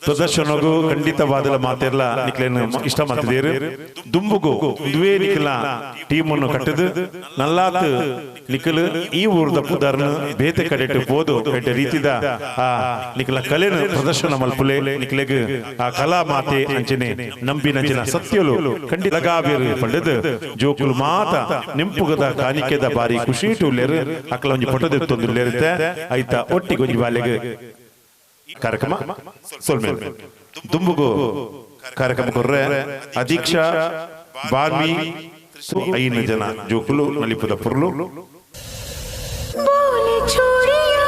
ಪ್ರದರ್ಶನಗೂ ಖಂಡಿತವಾದ ಮಾತೆಲ್ಲ ನಿಕ್ಲೇನು ಇಷ್ಟ ಮಾಡ್ತಿದ್ದೀರಿ ದುಂಬುಗು ದುವೇ ನಿಖಲ ಟೀಮ್ ಅನ್ನು ಕಟ್ಟದು ನಲ್ಲಾತ್ ನಿಖಲು ಈ ಊರ್ದ ಪುದರ್ನ ಬೇತೆ ಕಡೆಟ್ಟು ಹೋದು ಎಡ್ಡ ರೀತಿದ ಆ ನಿಖಲ ಕಲೆನ ಪ್ರದರ್ಶನ ಮಲ್ಪುಲೆ ನಿಖಲೆಗ್ ಆ ಕಲಾ ಮಾತೆ ಅಂಚನೆ ನಂಬಿ ನಂಚಿನ ಸತ್ಯಲು ಖಂಡಿತ ಗಾಬೇರು ಪಡೆದು ಜೋಕುಲು ಮಾತ ನಿಂಪುಗದ ಕಾಣಿಕೆದ ಬಾರಿ ಖುಷಿ ಟೂಲೇರು ಅಕ್ಕಲ ಒಂಜಿ ಪಟದ ತೊಂದಿರ್ಲೇರುತ್ತೆ ಆಯ್ತಾ ಒಟ್ಟಿಗೊಂಜಿ ಬಾಲೆಗೆ ಕಾರ್ಯಕ್ರಮ ಸೊಲ್ಮೆ ದುಂಬುಗು ಕಾರ್ಯಕ್ರಮ ಕೊರ್ರೆ ಅದೀಕ್ಷಾ ಬಾಲ್ಮಿ 5 ಜನ ಜೋಕುಲು ನಲಿಪುದ ಪುರ್ಲು बोले चूड़िया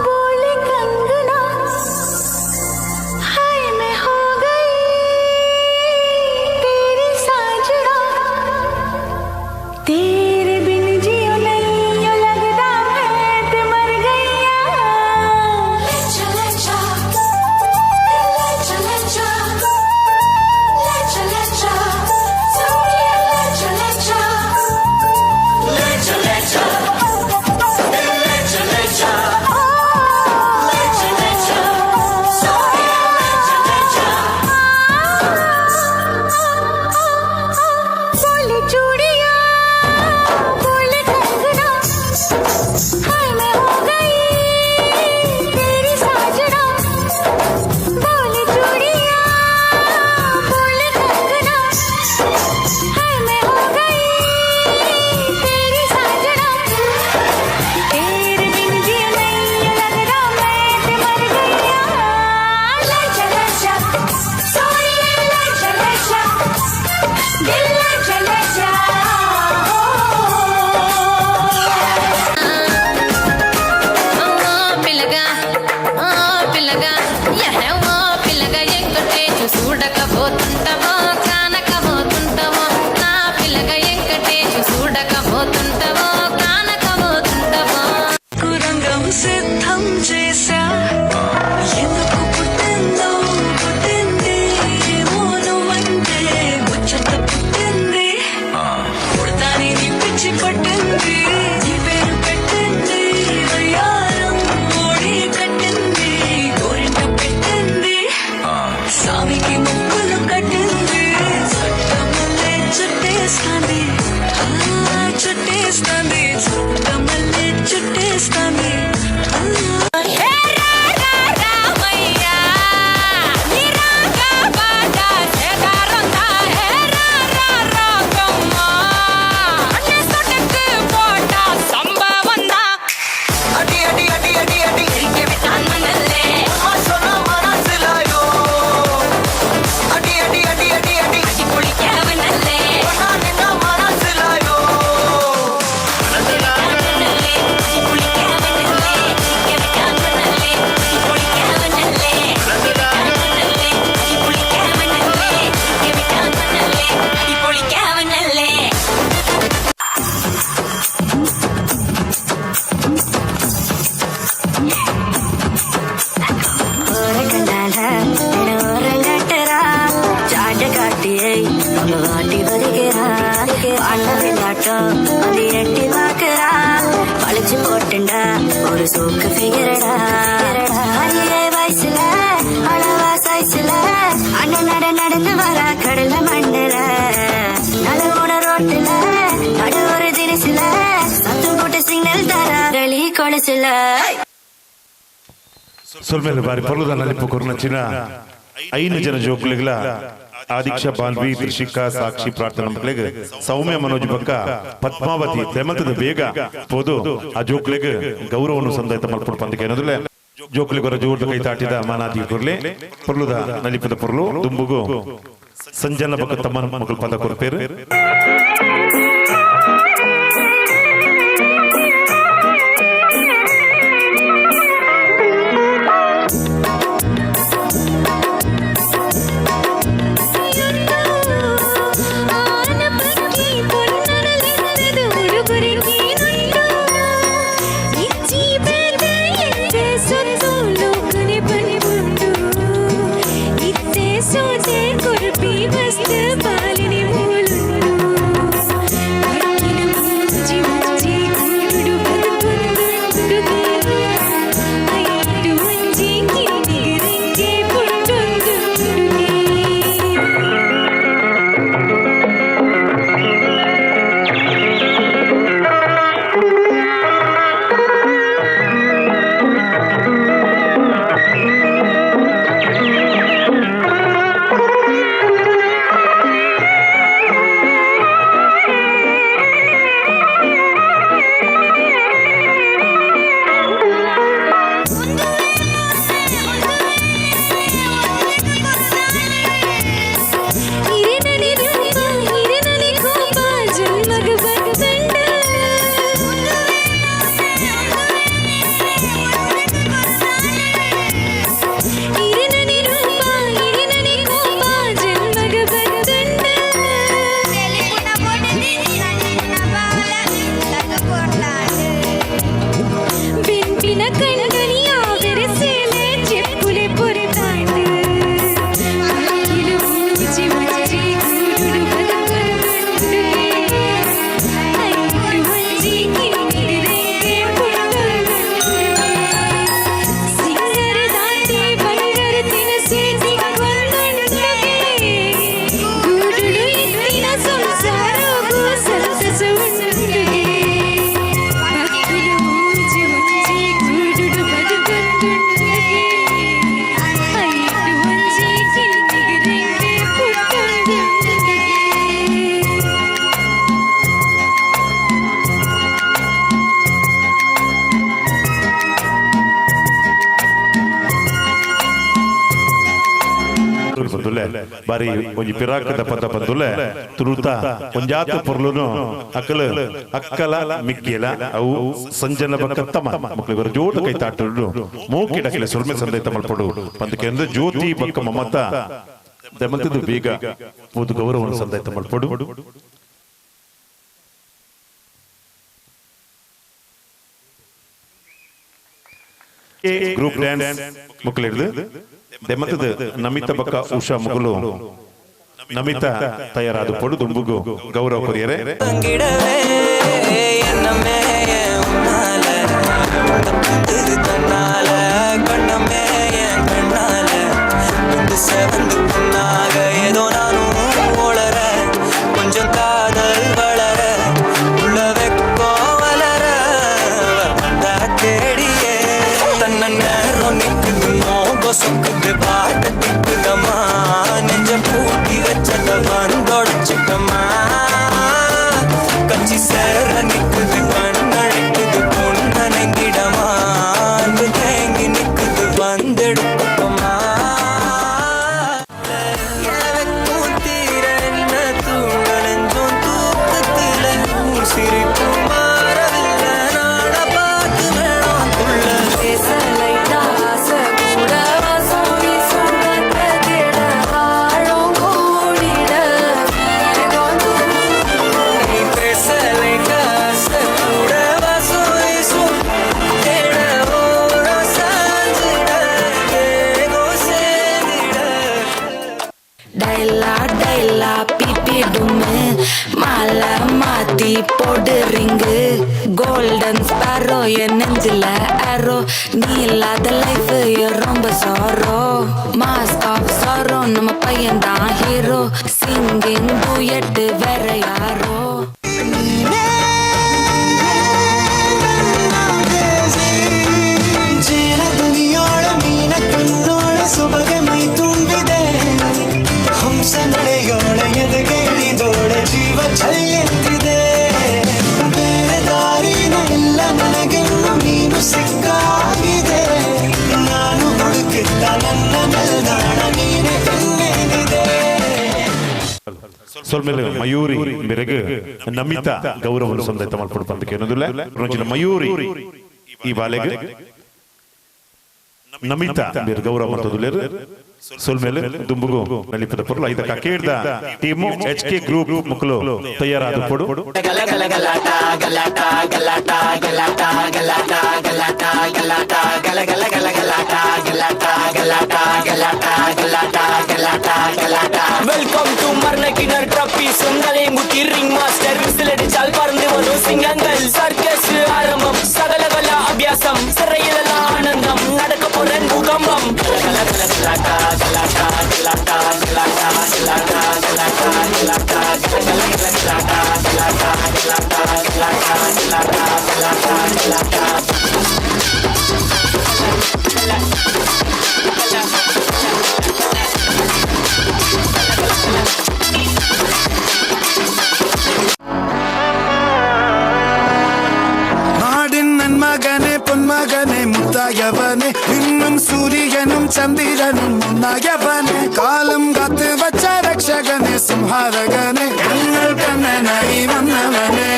बोले कंगना हाय मैं हो गई तेरी साजना तेरे बिन जियो नहीं यो लगता मैं ते मर गईया ले जा ले जा ले जा పెట్టింది జీపేరు పెట్టింది వయ్యారం మోడి కట్టింది గోరింట పెట్టింది స్వామికి ముక్కులు కట్టింది చుట్టమల్లే చుట్టేస్తాంది చుట్టేస్తాంది చుట్టమల్లే చుట్టేస్తాంది அது எட்டி பாக்குறா பழிச்சு போட்டுண்டா ஒரு சூக்கு ஃபிகரடா அரியே வயசுல அளவா சைஸ்ல அண்ணன் நடந்து வரா கடல மண்ணுல நலவோட ரோட்டுல நடு ஒரு தினசுல சத்தம் போட்டு சிக்னல் தரா களி கொடசுல ಸೊಲ್ಮೇಲೆ ಬಾರಿ ಪೊರ್ಲುದ ನಲಿಪು ಕೊರ್ನಚಿನ 5 ಜನ ಜೋಕುಲಿಗಳ ಆದೀಕ್ಷಾ ಬಾಲ್ವಿ ತ್ರಿಷಿಕಾ ಸಾಕ್ಷಿ ಪ್ರಾರ್ಥನಾ ಮಕ್ಕಳಿಗೆ ಸೌಮ್ಯ ಮನೋಜ್ ಬಕ್ಕ ಪದ್ಮಾವತಿ ತೆಮತದ ಬೇಗ ಪೋದು ಆ ಜೋಕ್ಲಿಗೆ ಗೌರವವನ್ನು ಸಂದಾಯಿತ ಮಲ್ಪಡು ಪಂದಕ್ಕೆ ಏನಂದ್ರೆ ಜೋಕ್ಲಿಗೊರ ಜೋರ್ದ ಕೈ ತಾಟಿದ ಮಾನಾದಿ ಕೊರ್ಲೆ ಪೊರ್ಲುದ ನಲಿಪದ ಪೊರ್ಲು ದುಂಬುಗು ಸಂಜನ ಬಕ್ಕ ತಮ್ಮ ಮಕ್ಕಳು ಪದ ಕೊರ್ಪೇರು ಬಾರಿ ಒಂಜಿ ಪಿರಾಕದ ಪದ ಬಂದುಲೆ ತುರುತ ಒಂಜಾತ ಪೊರ್ಲುನು ಅಕ್ಕಲ ಮಿಕ್ಕಿಲ ಅವು ಸಂಜನ ಬಕ್ಕ ತಮ್ಮ ಮಕ್ಕಳಿಗೆ ಜೋಟ ಕೈ ತಾಟುಡು ಮೂಕಿಡಕಲೆ ಸುರ್ಮೆ ಸಂದೈತ ಮಲ್ಪಡು ಪಂದಕ್ಕೆ ಅಂದ್ರೆ ಜ್ಯೋತಿ ಬಕ್ಕ ಮಮತ ದಮಂತದು ಬೇಗ ಒಂದು ಗೌರವವನ್ನು ಸಂದೈತ ಮಲ್ಪಡು ಗ್ರೂಪ್ ಡ್ಯಾನ್ಸ್ ಮಕ್ಕಳಿರ್ದು ದೆಮತದ ನಮಿತ ಬಕ್ಕ ಉಷಾ ಮಗಳು ನಮಿತ ತಯಾರಾದ ಪಡು ದುಂಬುಗು ಗೌರವ ಕೊರಿಯರೆ போடு ரிங்கு கோல்டன் ஸ்பாரோ என் நெஞ்சில ஆரோ நீ இல்லாத லைஃப் ரொம்ப சாரோ மாஸ்க் ஆஃப் சாரோ நம்ம பையன் தான் ஹீரோ சிங்கிங் டூயட் வேற யாரோ ಸುಬಗಮೈ ತುಂಬಿದೆ ಹಂಸ ನಡೆಯೋಳ ಎದೆಗೇಳಿದೋಳ ಜೀವ ಚೆಲ್ಲೆತ್ತಿದೆ ಬೇರೆ ದಾರಿನ ಇಲ್ಲ ನನಗೆನ್ನು ನೀನು ಸಿಕ್ಕಾಗಿದೆ ನಾನು ಹುಡುಕಿದ್ದ ನನ್ನ ನಿಲ್ದಾಣ ನೀನೆ ಇನ್ನೇನಿದೆ ಸೊಲ್ಮೇಲೆ ಮಯೂರಿ ಮೇರೆಗೆ ನಮಿತಾ ಗೌರವ ಸಂದೈತ ಮಾಡ್ಕೊಂಡು ಬಂದಕ್ಕೆ ಏನೋದಿಲ್ಲ ಮಯೂರಿ ಈ ಬಾಲೆಗೆ ನಮಿತಾ ಬೇರೆ ಗೌರವ ಮಾಡ್ತದುಲೇರು ಸೊಲ್ಮೇಲೆ ದುಂಬುಗು ನಲಿಪದ ಪೊರ್ಲು ಐದಕ್ಕ ಕೇಳ್ದ ಟೀಮು HK ಗ್ರೂಪ್ ಮಕ್ಕಳು ತಯಾರಾದ ಪೊಡು வெல்கம் டு மர்னகினர் ட்ராபி சொந்தலை முட்டி ரிங் மாஸ்டர் விசிலடி சால் பறந்து வரும் சிங்கங்கள் சர்க்கஸ் ஆரம்பம் சகலகல அபியாசம் சிறையில ஆனந்தம் நடக்க போற பூகம்பம் நாடின் நன்மகனே பொன்மகனே முத்தாயவனே இன்னும் சூரியனும் சந்திரனும் முன்னாயவனே காலம் காத்து வச்ச ரட்சகனே சம்ஹாரகனே எங்கள் கண்ணனாய் வந்தவனே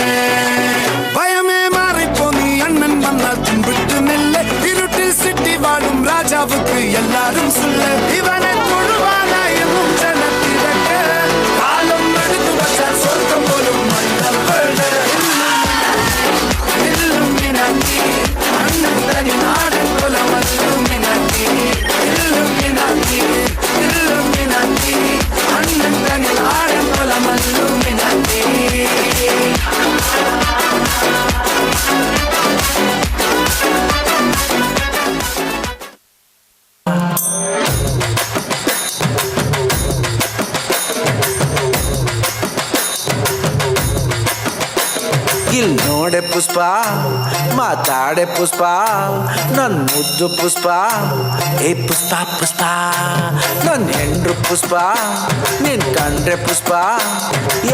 பயமே மாறிப்போ நீ அண்ணன் வந்தால் தும்பிட்டு நெல்ல இருட்டில் சிட்டி வாழும் ராஜாவுக்கு எல்லாரும் சொல்ல இவனை தொழுவானா எனும் ஜனத்திரக்க காலம் எடுத்து வச்சால் சொர்க்கம் போலும் ಇಲ್ಲಿ ನೋಡೆ ಪುಷ್ಪ ಮಾತಾಡೆ ಪುಷ್ಪ ನನ್ ಮುದ್ದು ಪುಷ್ಪ ಏ ಪುಷ್ಪ ಪುಷ್ಪ ನನ್ ಹೆಂಡ್ರು ಪುಷ್ಪ ನಿನ್ ಕಂಡ್ರೆ ಪುಷ್ಪ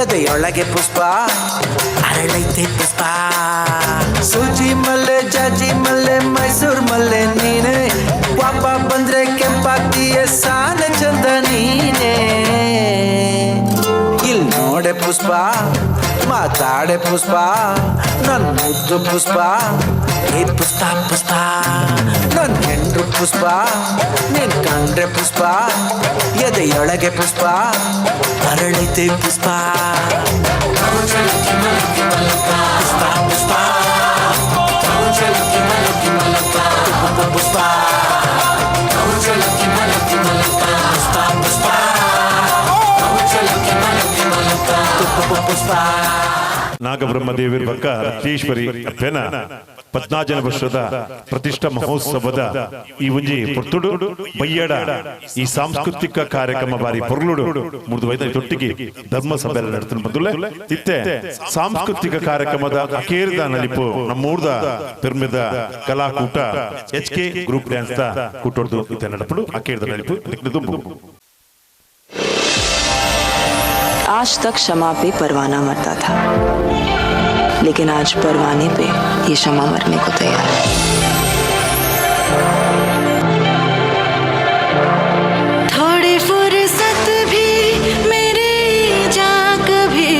ಎದೆಯೊಳಗೆ ಪುಷ್ಪ ಅರಳೈತೆ ಪುಷ್ಪ ಸೂಜಿ ಮಲ್ಲೆ ಜಾಜಿ ಮಲ್ಲೆ ಮೈಸೂರ್ ಮಲ್ಲೆ ನೀನೆ ಪಾಪ ಬಂದ್ರೆ ಕೆಂಪಾಗ್ತೀಯ ಸಾನ ಚಂದ ನೀನೆ ಇಲ್ಲಿ ನೋಡೆ ಪುಷ್ಪ ಮಾತಾಡೆ ಪುಷ್ಪ ನನ್ ಮುದ್ದು ಪುಷ್ಪ ಏ ಪುಷ್ಪ ಪುಷ್ಪ ನನ್ ಹೆಂಡ್ರು ಪುಷ್ಪ ನಿನ್ ಕಂಡ್ರೆ ಪುಷ್ಪ ಎದೆಯೊಳಗೆ ಪುಷ್ಪ ಅರಳಿತೆ ಪುಷ್ಪ ಪುಷ್ಪ ಪುಷ್ಪ ನಾಗಬ್ರಹ್ಮದೇವಿ ಬಕ್ಕ ರತ್ನೇಶ್ವರಿ ಪೆನ 14 ವರ್ಷದ ಪ್ರತಿಷ್ಠಾ ಮಹೋತ್ಸವದ ಈ ಒಂಜಿ ಪೊರ್ತುಡು ಬಯ್ಯಡ ಈ ಸಾಂಸ್ಕೃತಿಕ ಕಾರ್ಯಕ್ರಮ ಬಾರಿ ಪೊರ್ಲುಡು ಮುರ್ದು ವೈದ ತೊಟ್ಟಿಗೆ ಧರ್ಮ ಸಭೆ ನಡೆತ ಬಂದುಲೆ ಇತ್ತೆ ಸಾಂಸ್ಕೃತಿಕ ಕಾರ್ಯಕ್ರಮದ ಅಕೇರ್ದ ನಲಿಪು ನಮ್ಮೂರ್ದ ಪೆರ್ಮೆದ ಕಲಾಕೂಟ HK ಗ್ರೂಪ್ ಡ್ಯಾನ್ಸ್ ದ ಕೂಟೋರ್ದು ಇತ್ತೆ ನಡಪಡು ಅಕೇರ್ದ ನಲಿಪು ದುಂಬು आज तक शमा पे परवाना मरता था, लेकिन आज परवाने पे ये शमा मरने को तैयार है। थोड़ी फुर्सत भी मेरी जान कभी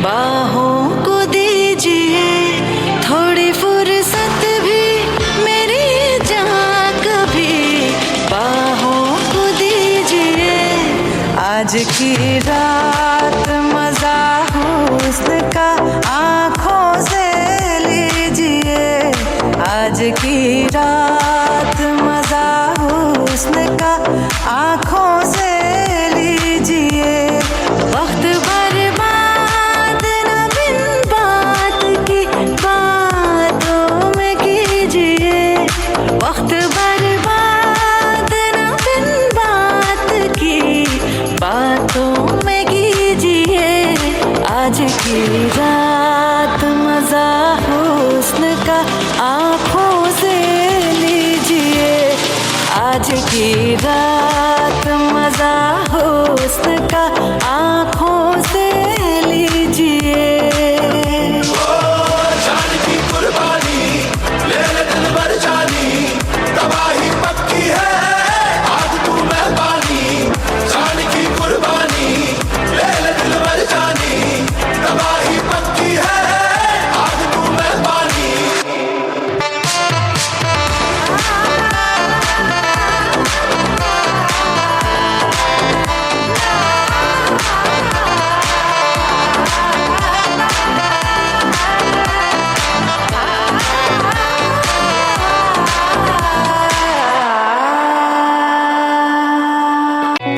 बाहों को दीजिए, थोड़ी फुर्सत भी मेरी जान कभी बाहों को दीजिए। आज की रात मजा हुस्न का आँखों से लीजिए, आज की रात मजा हुस्न का आँखों से लीजिए। वक्त बर्बाद न बिन बात आंखों से लीजिए आज की रात मजा हुस्न का आंखों से लीजिए जान की कुर्बानी ले ले दिल भर जानी तबाही पक्की है आज तू मेहरबानी जान की कुर्बानी ले ले दिल भर जानी तबाही पक्की है आज तू मेहरबानी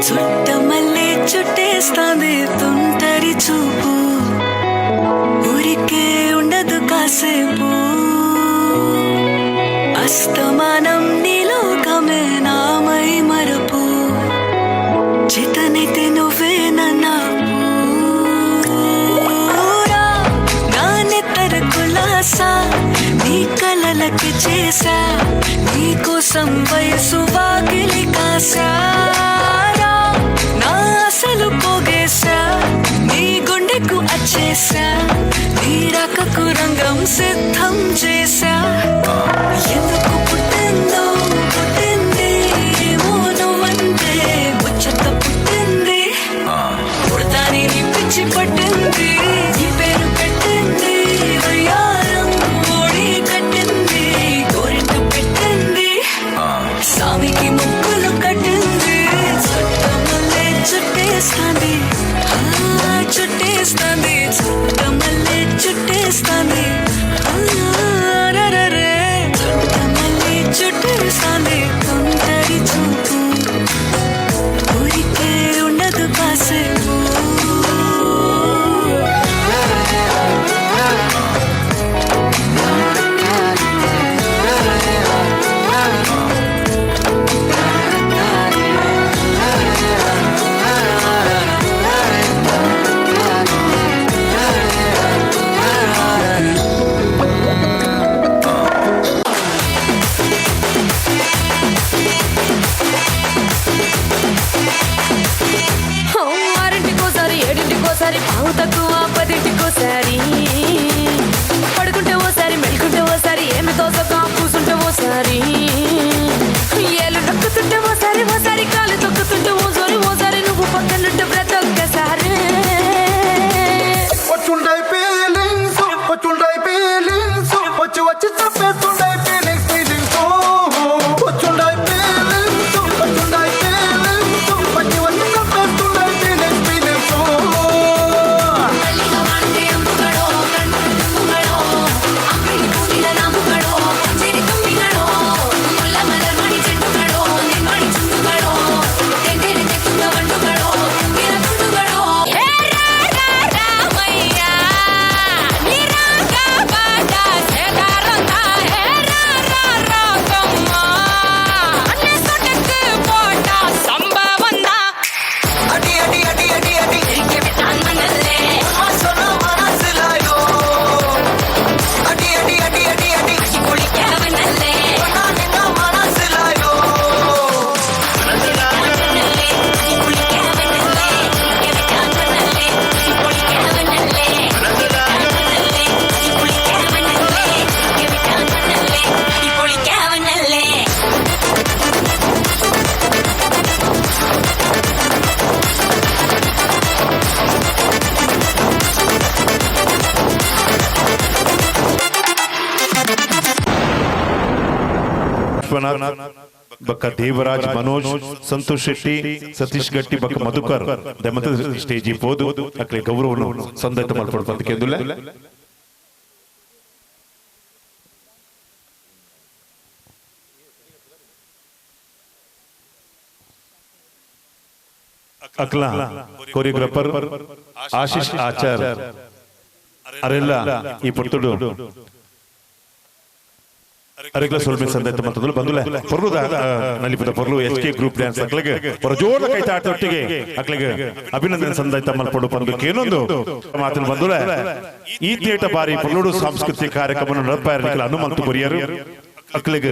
చుట్టమల్లే చుట్టేస్తాంది తుంటరి చూపు ఊరికే ఉండదు కాసేపు అస్తమానం నీలోకమే నామై మరపు చితనైతే నువ్వే నూరా నా నెత్తర కులాసా నీ కలలకి చేసా నీ కోసం వయసు వాకిలి కాసా అసలు పోగేశా నీ గుండెకు అచ్చేసా నీ రకకు రంగం సిద్ధం చేశా ఎందుకు పుట్టిందో పుట్టింది ఏమో నువ్వంటే ముచ్చట పుట్టింది పుడతాని నీ పిచ్చి పట్టింది నీ పేరు పెట్టింది వయ్యారం ఓడి కట్టింది గోరింటు పెట్టింది స్వామికి ముక్కులు కట్టింది చుట్టేస్తాంది చుట్టేస్తాంది చుట్టమల్లే చుట్టేస్తాంది చుట్టమల్లే చుట్టేస్తాంది తుంటరి చూపు ఊరికే ఉండదు కాసేపు ఓసారి పావు తక్కువ పదింటికోసారి పడుకుంటే ఓసారి మెలుకుంటే ఓసారి ఏమి తోసగా కూసుంటే ఓసారి ఏళ్ళు నొక్కుతుంటే ఓసారి ఓసారి కాలు తొక్కుతుంటే ఓసారి ఓసారి నువ్వు పక్కనుంటే ప్రతి ఒక్కసారి వచ్చుండై ఫీలింగ్స్ వచ్చి వచ్చి చంపేస్తుండై ఫీలింగ్స్ వచ్చుండై ఫీలింగ్స్ వచ్చి వచ్చి చంపేస్తుండై ఫీలింగ్స్ बक्का देवराज मनोज संतोष शेट्टी सतीश गट्टी बक्का मधुकर दमत स्टेजी पोदु अकले गौरव संदत मल्पडपंत केंदुले अकला कोरियोग्राफर आशीष आचार अरेला ई पुर्तुडु ಅರೆಗ್ಲ ಸೊಲ್ಮೆ ಸಂದೈತ ಮತ್ತದಲ್ಲ ಬಂದುಲೆ ಪೊರ್ಲುದ ನಲಿಪದ ಪೊರ್ಲು HK ಗ್ರೂಪ್ ಡ್ಯಾನ್ಸ್ ಅಕ್ಲೆಗೆ ಹೊರ ಜೋರ ಕೈತ ಆಟೊಟ್ಟಿಗೆ ಅಕ್ಲೆಗೆ ಅಭಿನಂದನೆ ಸಂದೈತ ಮಲ್ಪಡು ಬಂದು ಏನೊಂದು ಮಾತನ್ನು ಬಂದುಲೆ ಈ ಥಿಯೇಟರ್ ಬಾರಿ ಪೊರ್ಲುಡು ಸಾಂಸ್ಕೃತಿಕ ಕಾರ್ಯಕ್ರಮ ನಡಪಾಯಿರಲಿಕ್ಕೆ ಅನುಮಂತು ಕೊರಿಯರು ಅಕ್ಲೆಗೆ